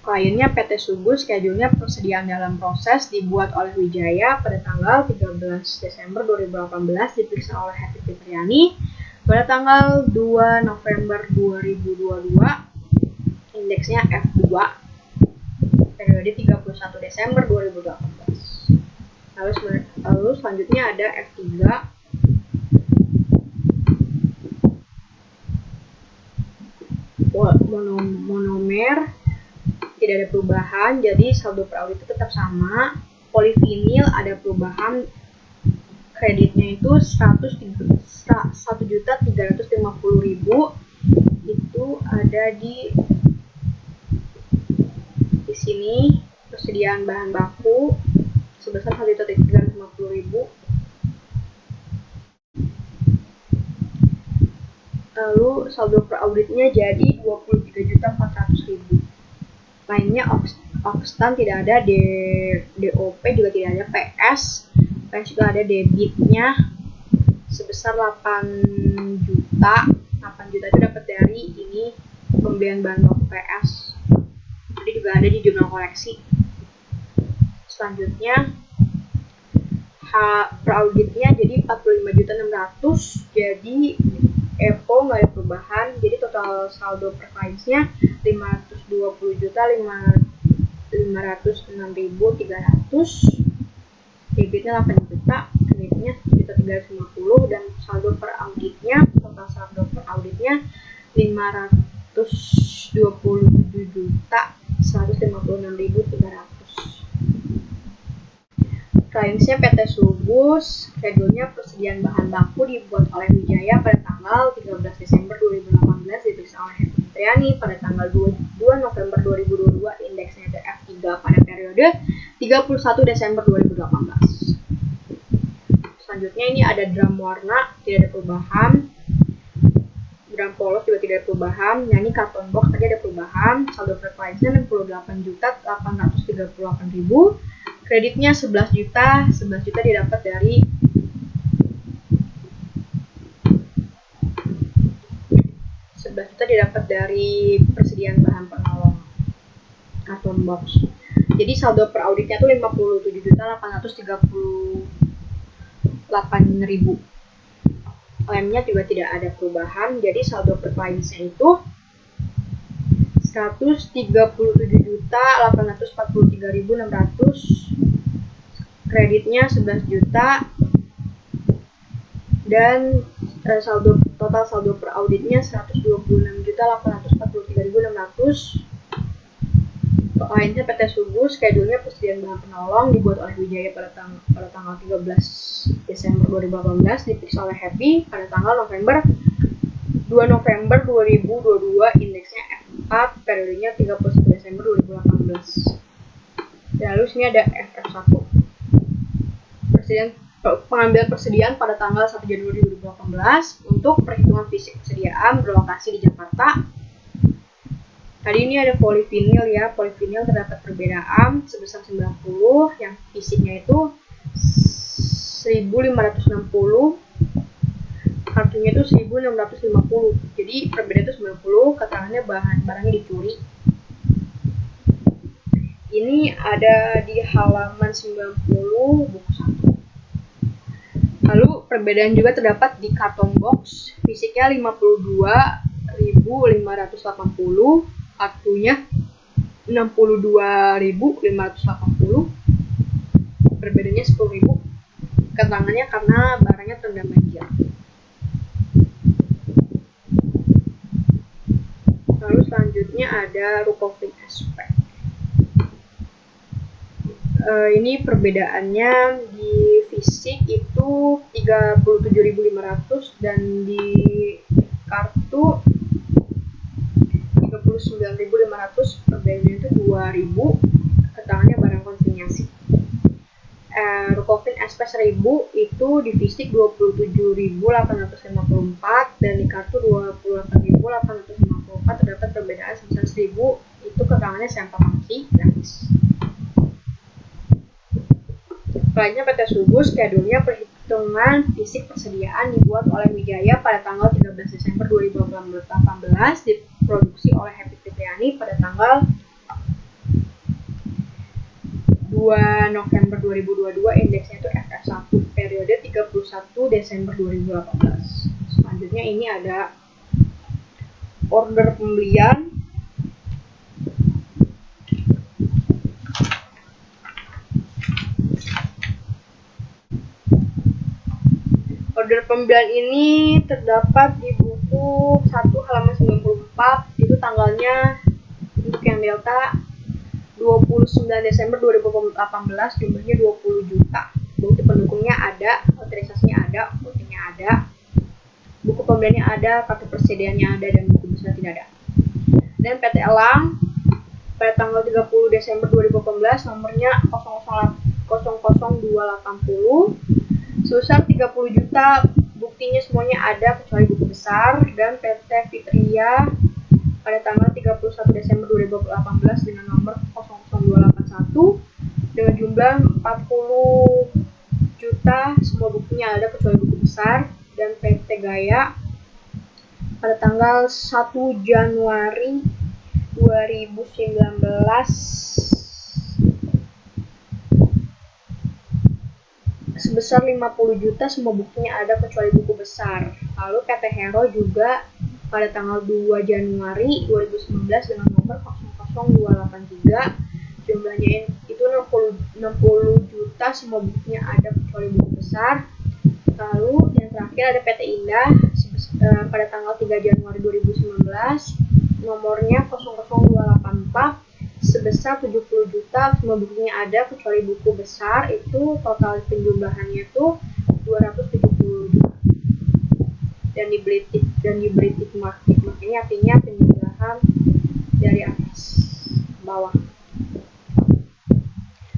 [SPEAKER 1] Kliennya PT Subuh, schedule-nya persediaan dalam proses dibuat oleh Wijaya pada tanggal 13 Desember 2018, diperiksa oleh Happy Fitriani pada tanggal 2 November 2022, indeksnya F2, periode 31 Desember 2018. Lalu selanjutnya ada F3, monomer, tidak ada perubahan, jadi saldo per audit tetap sama. Polivinil ada perubahan, kreditnya itu 1.350.000, itu ada di sini. Persediaan bahan baku sebesar 1.350.000. Lalu saldo per auditnya jadi 23.400.000. Lainnya Okstan tidak ada, DOP juga tidak ada, PS juga ada, debitnya sebesar 8 juta. 8 juta itu dapat dari ini pembelian bahan baku PS. Jadi juga ada di jurnal koleksi. Selanjutnya per auditnya jadi 45.600, jadi EPO nggak ada perubahan, jadi total saldo per clients-nya 520.506.300, debitnya 8 juta, kreditnya 1.350.000 dan saldo per auditnya, total saldo per auditnya 527.156.300. Kliennya PT Subus, schedule-nya persediaan bahan baku dibuat oleh Wijaya pada tanggal 13 Desember 2018, diperiksa oleh Happy Fitriani pada tanggal 2 November 2022, indeksnya ada F3 pada periode 31 Desember 2018. Selanjutnya ini ada drum warna, tidak ada perubahan. Drum polos juga tidak ada perubahan. Nah ini karton box tadi ada perubahan. Saldo per clientnya 68.838.000. Kreditnya 11 juta. 11 juta didapat dari persediaan bahan penolong karton box. Jadi saldo per auditnya itu 57.838.000. Lemnya juga tidak ada perubahan. Jadi saldo per clientnya itu 137.843.600, kreditnya 11 juta dan total saldo per auditnya 126.843.600. Kliennya PT Subuh, schedule-nya persediaan bahan penolong dibuat oleh Wijaya pada tanggal 13 Desember 2018, diperiksa oleh Happy pada tanggal November 2 November 2022, indeksnya F4, periodenya 31 Desember 2018. Lalu sini ada FF1. Pengambilan persediaan pada tanggal 1 Januari 2018 untuk perhitungan fisik persediaan berlokasi di Jakarta. Tadi ini ada polivinil ya, polivinil terdapat perbedaan sebesar 90, yang fisiknya itu 1560, kartunya itu 1650. Jadi perbedaan itu 90, keterangannya barangnya dicuri. Ini ada di halaman 90 buku 1. Lalu perbedaan juga terdapat di karton box, fisiknya 52.580, kartunya 62.580, perbedaannya 10.000, keterangannya karena barangnya terendam banjir. Lalu selanjutnya ada Rukovin aspect. Ini perbedaannya di fisik itu 37.500 dan di kartu 39.500, perbedaannya itu 2.000, keterangannya barang konsinyasi. Rukovin SP 1000 itu di fisik 27.854 dan di kartu 28.854, terdapat perbedaan sebesar 1.000, itu keterangannya sampel masih gratis. Selanjutnya PT Sugus, schedule-nya perhitungan fisik persediaan dibuat oleh Wijaya pada tanggal 13 Desember 2018, diproduksi oleh Happy Fitriani pada tanggal 2 November 2022, indeksnya itu FF1, periode 31 Desember 2018. Selanjutnya ini ada order pembelian. Order pembelian ini terdapat di buku 1 halaman 94, itu tanggalnya untuk yang Delta 29 Desember 2018, jumlahnya 20 juta. Bukti pendukungnya ada, otorisasinya ada, votingnya ada, buku pembeliannya ada, kartu persediaannya ada, dan buku besar tidak ada. Dan PT Elang pada tanggal 30 Desember 2018, nomornya 000280, sebesar 30 juta, buktinya semuanya ada kecuali buku besar. Dan PT Fitria pada tanggal 31 Desember 2018 dengan nomor 00281 dengan jumlah 40 juta, semua buktinya ada kecuali buku besar. Dan PT Gaya pada tanggal 1 Januari 2019 sebesar 50 juta, semua buktinya ada kecuali buku besar. Lalu PT Hero juga pada tanggal 2 Januari 2019 dengan nomor 00283, jumlahnya itu 60 juta, semua buktinya ada kecuali buku besar. Lalu yang terakhir ada PT Indah pada tanggal 3 Januari 2019, nomornya 00284, sebesar 70 juta, semua buktinya ada kecuali buku besar, itu total penjumlahannya itu 270 juta. Dan diberi tick mark, makanya artinya penjumlahan dari atas bawah.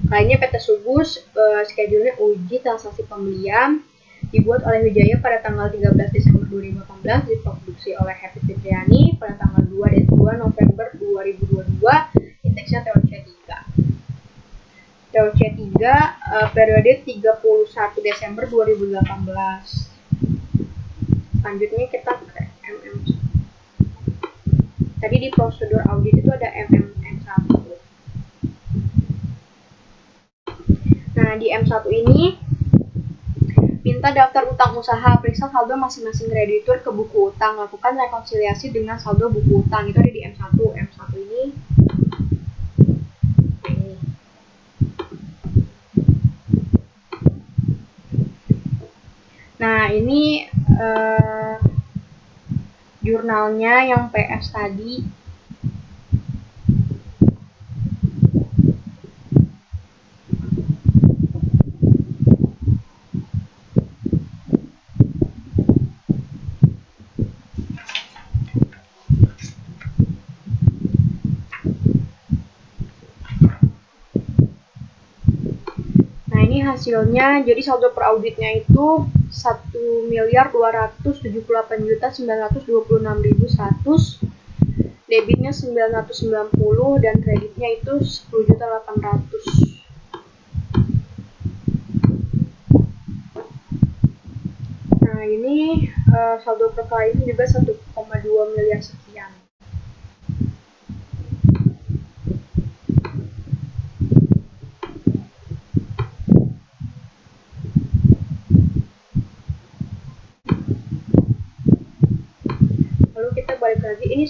[SPEAKER 1] Lainnya PT Sugus, schedule-nya uji transaksi pembelian dibuat oleh Wijaya pada tanggal 13 Desember 2018, diproduksi oleh Happy Fitriani pada tanggal 2 November 2022, indeksnya TOC3. TOC3 periode 31 Desember 2018. Selanjutnya kita ke MM. Tadi di prosedur audit itu ada MM1. Nah, di M1 ini minta daftar utang usaha, periksa saldo masing-masing kreditur ke buku utang, lakukan rekonsiliasi dengan saldo buku utang. Itu ada di M1. M1 ini nah, ini jurnalnya yang PS tadi. hasilnya, jadi saldo per auditnya itu 1.278.926.100, debitnya 990 dan kreditnya itu 10.800. Nah, ini saldo per klien juga 1,2 miliar sekian. Lalu kita balik lagi, ini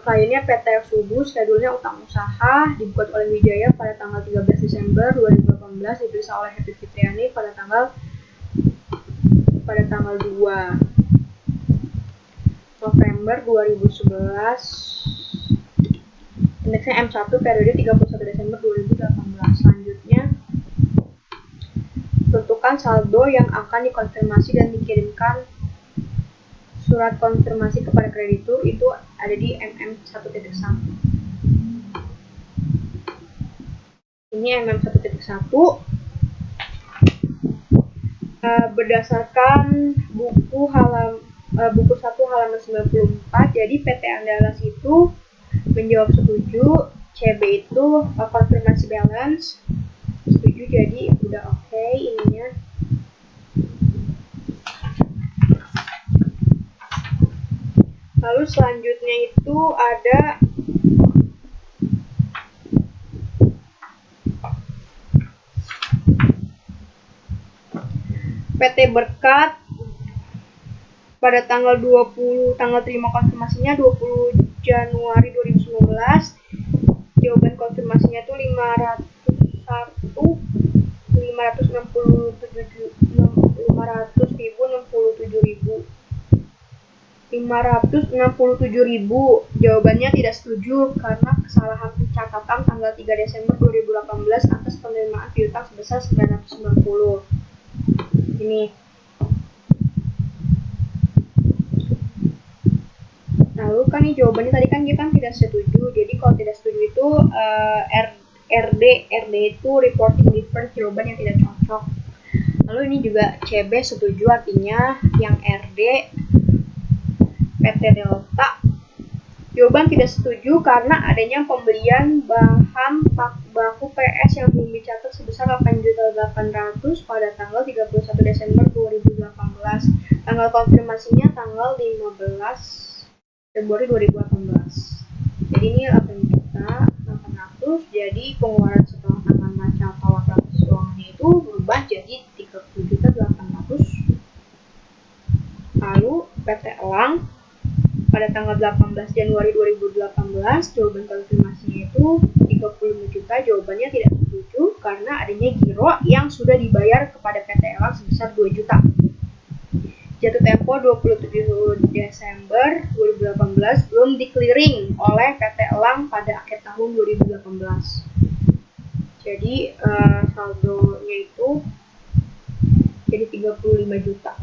[SPEAKER 1] kliennya PT Subuh, schedule-nya utang usaha, dibuat oleh Wijaya pada tanggal 13 Desember 2018, diperiksa oleh Happy Fitriani pada tanggal 2 November 2011, indeksnya M1, periode 31 Desember 2018. Selanjutnya, tentukan saldo yang akan dikonfirmasi dan dikirimkan surat konfirmasi kepada kreditur, itu ada di MM1.1. Ini MM1.1 berdasarkan buku 1 halaman 94. Jadi PT Andalas itu menjawab setuju, CB itu konfirmasi balance setuju, jadi udah oke ininya. Lalu selanjutnya itu ada PT Berkat pada tanggal terima konfirmasinya 20 Januari 2019. Jawaban konfirmasinya itu 567.000. Jawabannya tidak setuju karena kesalahan pencatatan tanggal 3 Desember 2018 atas penerimaan piutang sebesar 990. Ini. Lalu kan ini jawabannya tadi kan kita tidak setuju. Jadi kalau tidak setuju itu RD itu reporting difference, jawaban yang tidak cocok. Lalu ini juga CB setuju, artinya yang RD PT Delta. Jawaban tidak setuju karena adanya pembelian bahan baku PS yang belum dicatat sebesar 8.800.000 pada tanggal 31 Desember 2018. Tanggal konfirmasinya tanggal 15 Februari 2018. Jadi ini 8.800.000. Jadi pengeluaran setelah tanggal neraca atau laporan keuangannya itu berubah jadi 37.800.000. Lalu PT Elang pada tanggal 18 Januari 2018, jawaban konfirmasinya itu 35 juta. Jawabannya tidak setuju karena adanya giro yang sudah dibayar kepada PT Elang sebesar 2 juta. Jatuh tempo 27 Desember 2018, belum di-clearing oleh PT Elang pada akhir tahun 2018. Jadi saldonya itu jadi 35 juta.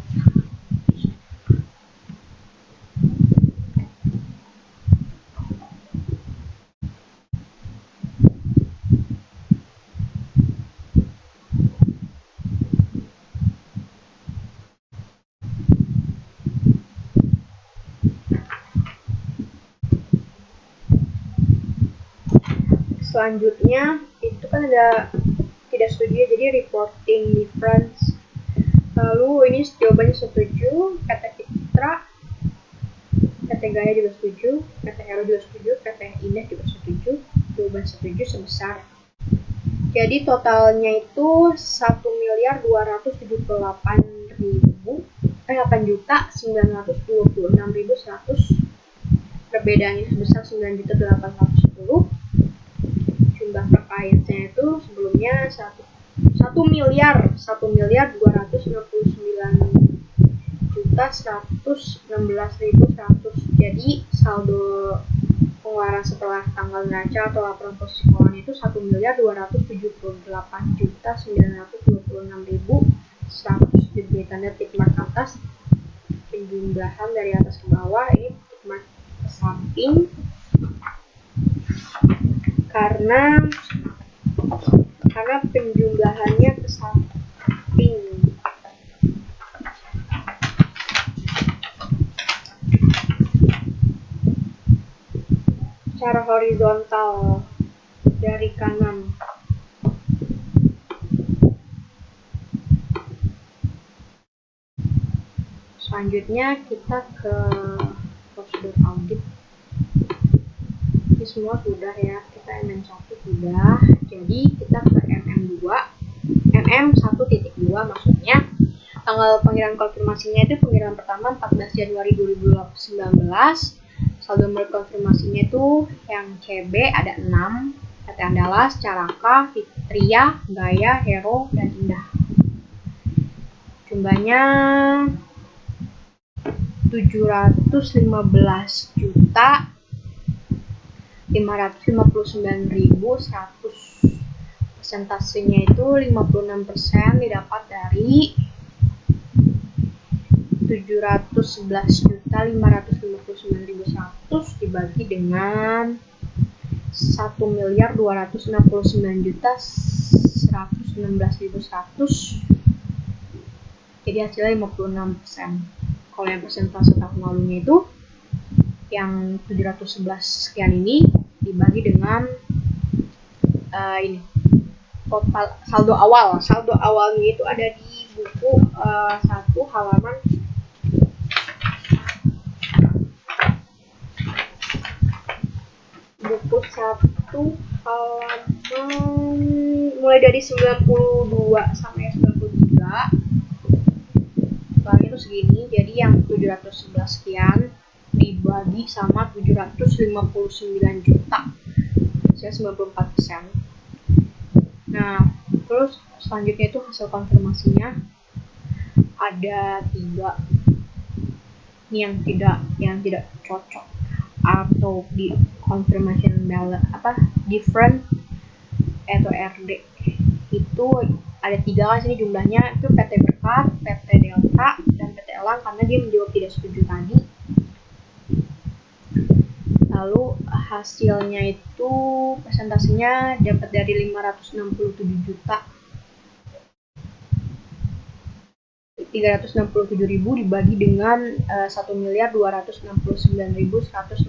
[SPEAKER 1] Selanjutnya itu kan ada tidak setuju, jadi reporting difference. Lalu ini jawabannya setuju, PT Fitra, PT Gaya juga setuju, PT Hero juga setuju, PT Indah juga setuju. Jawaban setuju sebesar. Jadi totalnya itu 8.926.100. Perbedaannya sebesar 9.810. Jumlah perkaliannya itu sebelumnya 1.129.116.100. Jadi saldo pengeluaran setelah tanggal neraca atau laporan posisi keuangan itu 1.278.926.100. Diberi tanda tick mark atas. Penjumlahan dari atas ke bawah, ini tick mark ke samping karena penjumlahannya ke samping. secara horizontal dari kanan. Selanjutnya kita ke prosedur audit. Ini semua sudah ya, kita MM1 sudah, jadi kita ke MM2, MM1.2 maksudnya. Tanggal pengiriman konfirmasinya itu pengiriman pertama 14 Januari 2019. Saldo menurut konfirmasinya itu yang CB ada 6, PT Andalas, Caraka, Fitria, Gaya, Hero, dan Indah. Jumlahnya 715 juta 559.100. Persentasenya itu 56% didapat dari 711.559.100 dibagi dengan 1.269.116.100. Jadi hasilnya 56%. Kalau yang persentase tahun lalunya itu yang 711 sekian ini dibagi dengan ini total saldo awal. Saldo awalnya itu ada di buku 1 halaman mulai dari 92 sampai 93. Soalnya itu segini, jadi yang 711 sekian dibagi sama 759 juta, hasilnya 94%. Nah, terus selanjutnya itu hasil konfirmasinya ada 3. Ini yang tidak cocok atau di confirmation balance different atau RD itu ada 3 kan sini jumlahnya, itu PT Berkat, PT Delta, dan PT Elang karena dia menjawab tidak setuju tadi. Lalu hasilnya itu persentasenya dapat dari 567 juta 367.000 dibagi dengan 1.269.116.100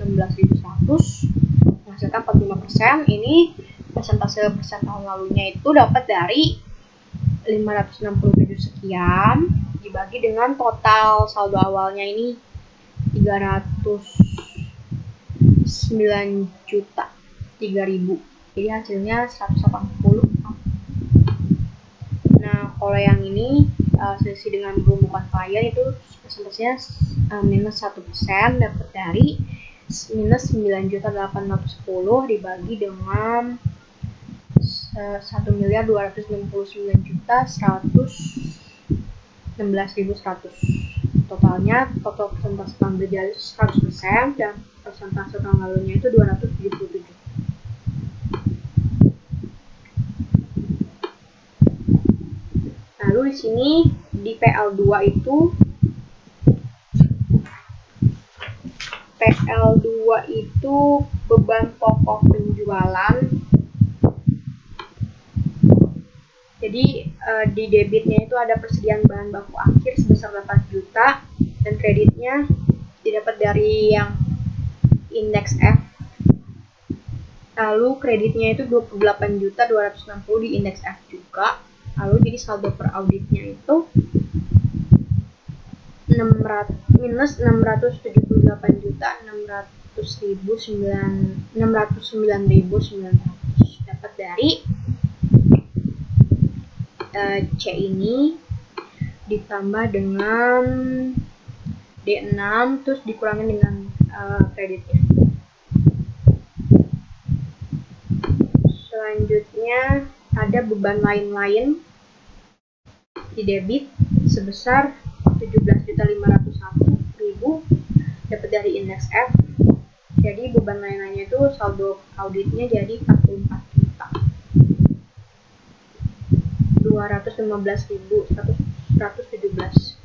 [SPEAKER 1] menghasilkan 45%. Ini persentase tahun lalunya itu dapat dari 567 sekian dibagi dengan total saldo awalnya ini 309 juta 3.000, jadi hasilnya 180. Nah, kalau yang ini selisih dengan bukan klien itu persentasenya minus 1%, dapat dari minus 9.810 dibagi dengan 1.269.116.100. Totalnya total persentase pengambil jali 100% dan persentase tahun lalunya itu 277. Lalu di sini di PL2 itu beban pokok penjualan. Jadi di debitnya itu ada persediaan bahan baku akhir sebesar 8 juta dan kreditnya didapat dari yang indeks F. Lalu kreditnya itu 28.260 di indeks F juga. Lalu jadi saldo per auditnya itu minus 678.609.900 dapat dari C ini ditambah dengan D6 terus dikurangi dengan kreditnya. Selanjutnya ada beban lain-lain di debit sebesar 17.501.000 dapat dari indeks F. Jadi beban lain-lainnya itu saldo auditnya jadi 44 juta 215.117.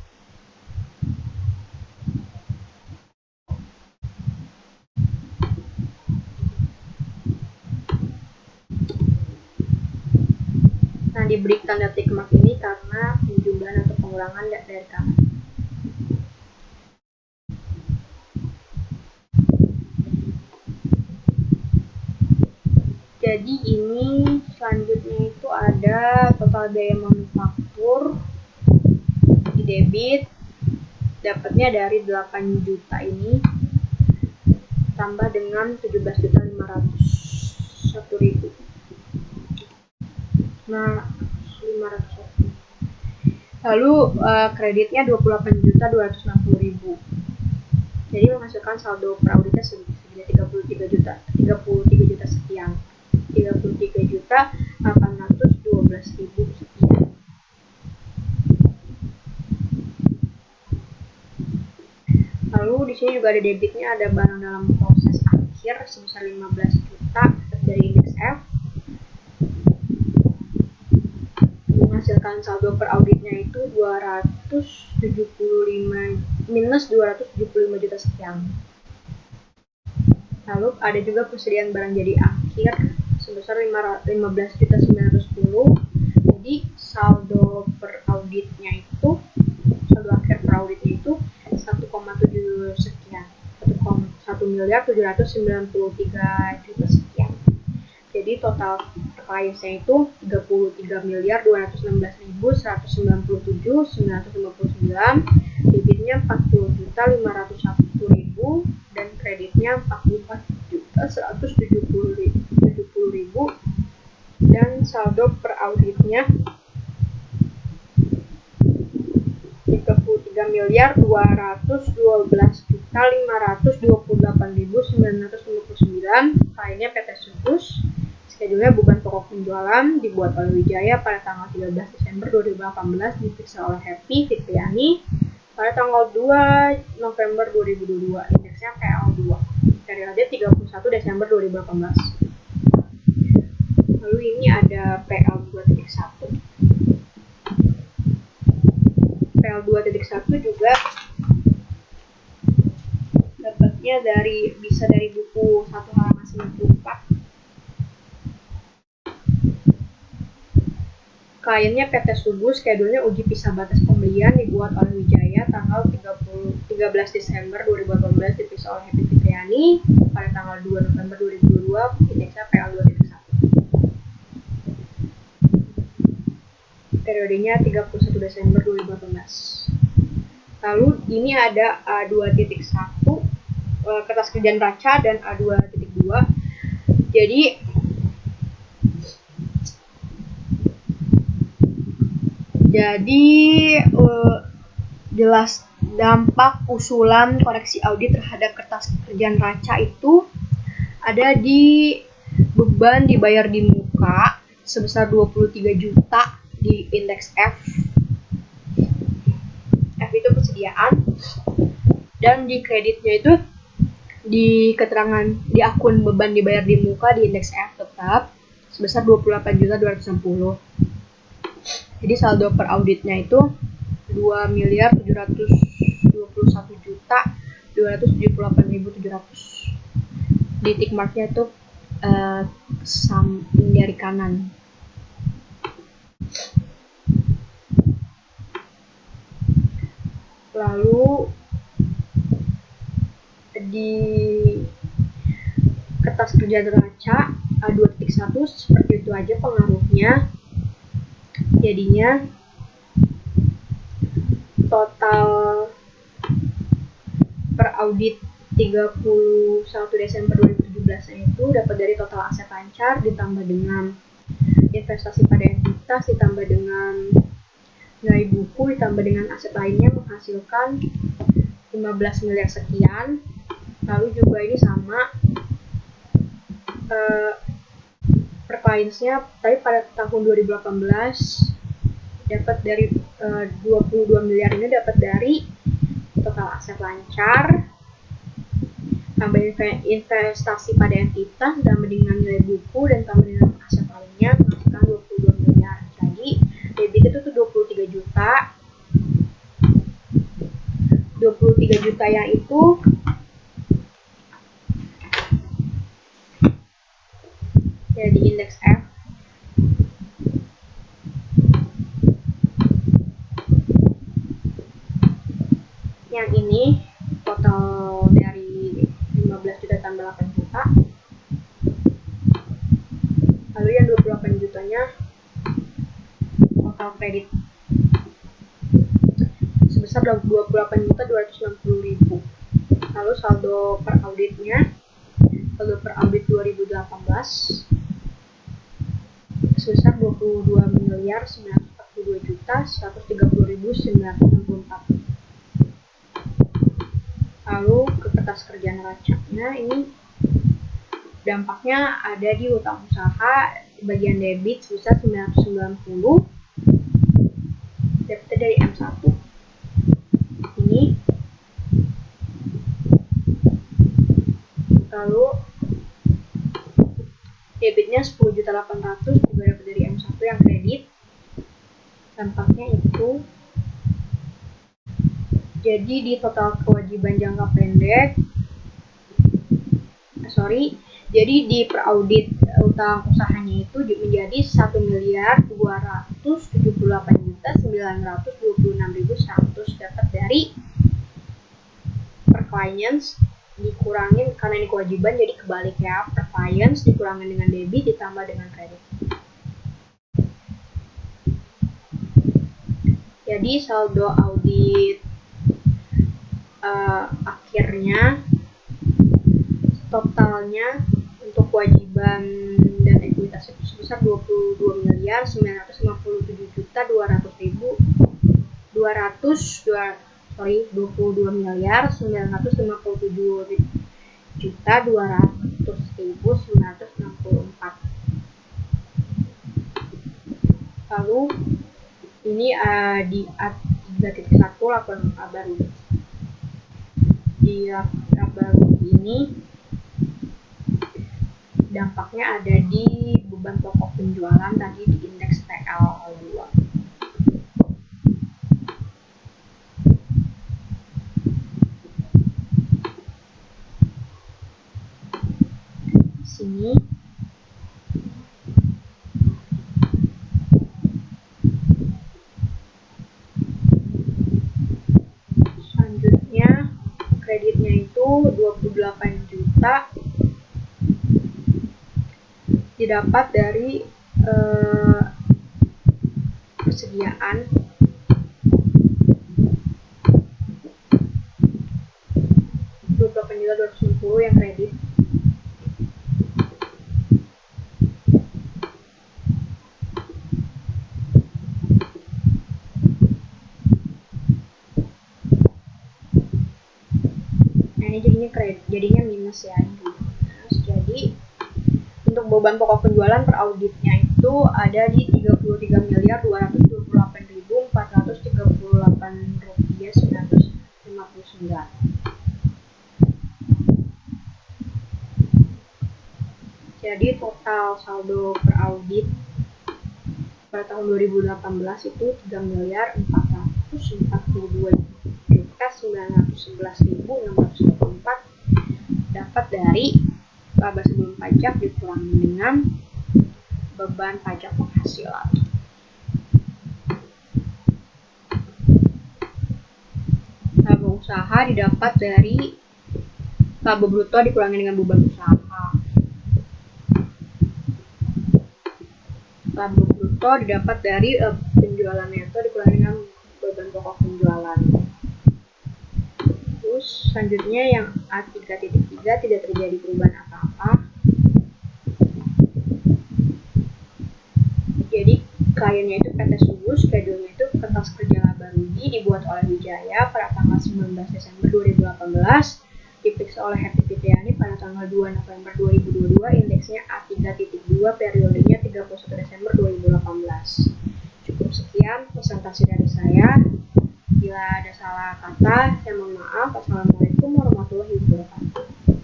[SPEAKER 1] Nah, diberi tanda tik mark ini karena penjumlahan atau pengurangan dari kanan. Jadi ini selanjutnya itu ada total biaya manufaktur di debit, dapatnya dari 8 juta ini tambah dengan 17.501.000. Nah, 500. Lalu kreditnya 28.260.000. Jadi menghasilkan saldo prauditnya sebanyak 33 juta sekian. 33.812.000 sekian. Lalu di sini juga ada debitnya, ada barang dalam proses akhir sebesar 15 juta dari indeks F. Menghasilkan saldo per auditnya itu minus 275 juta sekian. Lalu ada juga persediaan barang jadi akhir sebesar 15.910. Jadi saldo per auditnya itu, saldo akhir per auditnya itu 1,7 sekian, 1.793 juta sekian. Jadi total price-nya itu 33.216.197.959, debitnya 40.501.000 dan kreditnya 44.170.000 dan saldo per auditnya 33.212.528.959, lainnya PT Subus. Schedule beban pokok penjualan dibuat oleh Wijaya pada tanggal 13 Desember 2018, diperiksa oleh Happy Fitriani pada tanggal 2 November 2022, indeksnya PL2, periode 31 Desember 2018. Lalu ini ada PL2.1. PL2.1 juga dapatnya bisa dari buku 1 halaman 94. Kliennya PT Subus, schedule-nya uji pisah batas pembelian dibuat oleh Wijaya tanggal 13 Desember 2018, diperiksa oleh Happy Fitriani pada tanggal 2 November 2022, indeksnya PL2.1. Periodenya 31 Desember 2018. Lalu ini ada A2.1, kertas kerja neraca, dan A2.2. Jadi jelas dampak usulan koreksi audit terhadap kertas kerja neraca itu ada di beban dibayar di muka sebesar 23 juta di indeks F. F itu persediaan, dan di kreditnya itu di keterangan di akun beban dibayar di muka di indeks F tetap sebesar 28.260. Jadi saldo per auditnya itu 2.721.278.700. Di tick marknya itu dari kanan. Lalu di kertas kerja neraca A2.1 seperti itu aja pengaruhnya. Jadinya total per audit 31 Desember 2017 itu dapat dari total aset lancar ditambah dengan investasi pada entitas ditambah dengan nilai buku ditambah dengan aset lainnya menghasilkan 15 miliar sekian. Lalu juga ini sama per clients-nya, tapi pada tahun 2018 dapat dari 22 miliar ini dapat dari total aset lancar tambah investasi pada entitas tambah dengan nilai buku dan tambah dengan aset lainnya menghasilkan 22 miliar. Jadi debit itu tuh 23 juta. 23 juta yang itu ya di indeks F. Yang ini total dari 15 juta tambah 8 juta. total kredit sebesar 28.260.000. Lalu saldo per auditnya, saldo per audit 2018 sebesar 22.942.130.964. Lalu ke kertas kerja neracanya, ini dampaknya ada di utang usaha bagian debit sebesar 990, debitnya dari M1. Ini lalu debitnya 10.800.000 juga dapat dari M1 yang kredit. Dampaknya itu jadi di total kewajiban jangka pendek, jadi di peraudit utang usahanya itu menjadi 1.278.926.100 dapat dari per clients dikurangin, karena ini kewajiban jadi kebalik ya, per clients dikurangin dengan debit ditambah dengan kredit. Jadi saldo audit akhirnya totalnya untuk kewajiban dan ekuitas itu sebesar 22.957.200.964. Lalu ini di 3.1 laporan lengkap baru. Di lengkap baru ini dampaknya ada di beban pokok penjualan tadi di indeks PL2. Sini selanjutnya kreditnya itu 28 juta didapat dari persediaan Rp28.260 yang kredit. Nah ini jadinya minus ya. Jadi untuk beban pokok penjualan per auditnya itu ada di Rp33.238.438.959. Jadi total saldo per audit pada tahun 2018 itu 3.442.911.624 dapat dari laba sebelum pajak dikurangi dengan beban pajak penghasilan. Laba usaha didapat dari laba bruto dikurangi dengan beban usaha. Laba bruto didapat dari penjualan neto dikurangi dengan beban pokok penjualan. Terus selanjutnya yang A3.3 tidak terjadi perubahan apa-apa. Jadi kliennya itu PT Subuh, schedule-nya itu kertas kerja laba rugi dibuat oleh Wijaya pada tanggal 19 Desember 2018, diperiksa oleh Happy Fitriani pada tanggal 2 November 2022, indeksnya A3.2, periodenya 31 Desember 2018. Cukup sekian presentasi dari saya. Bila ada salah kata, saya mohon maaf. Assalamualaikum warahmatullahi wabarakatuh.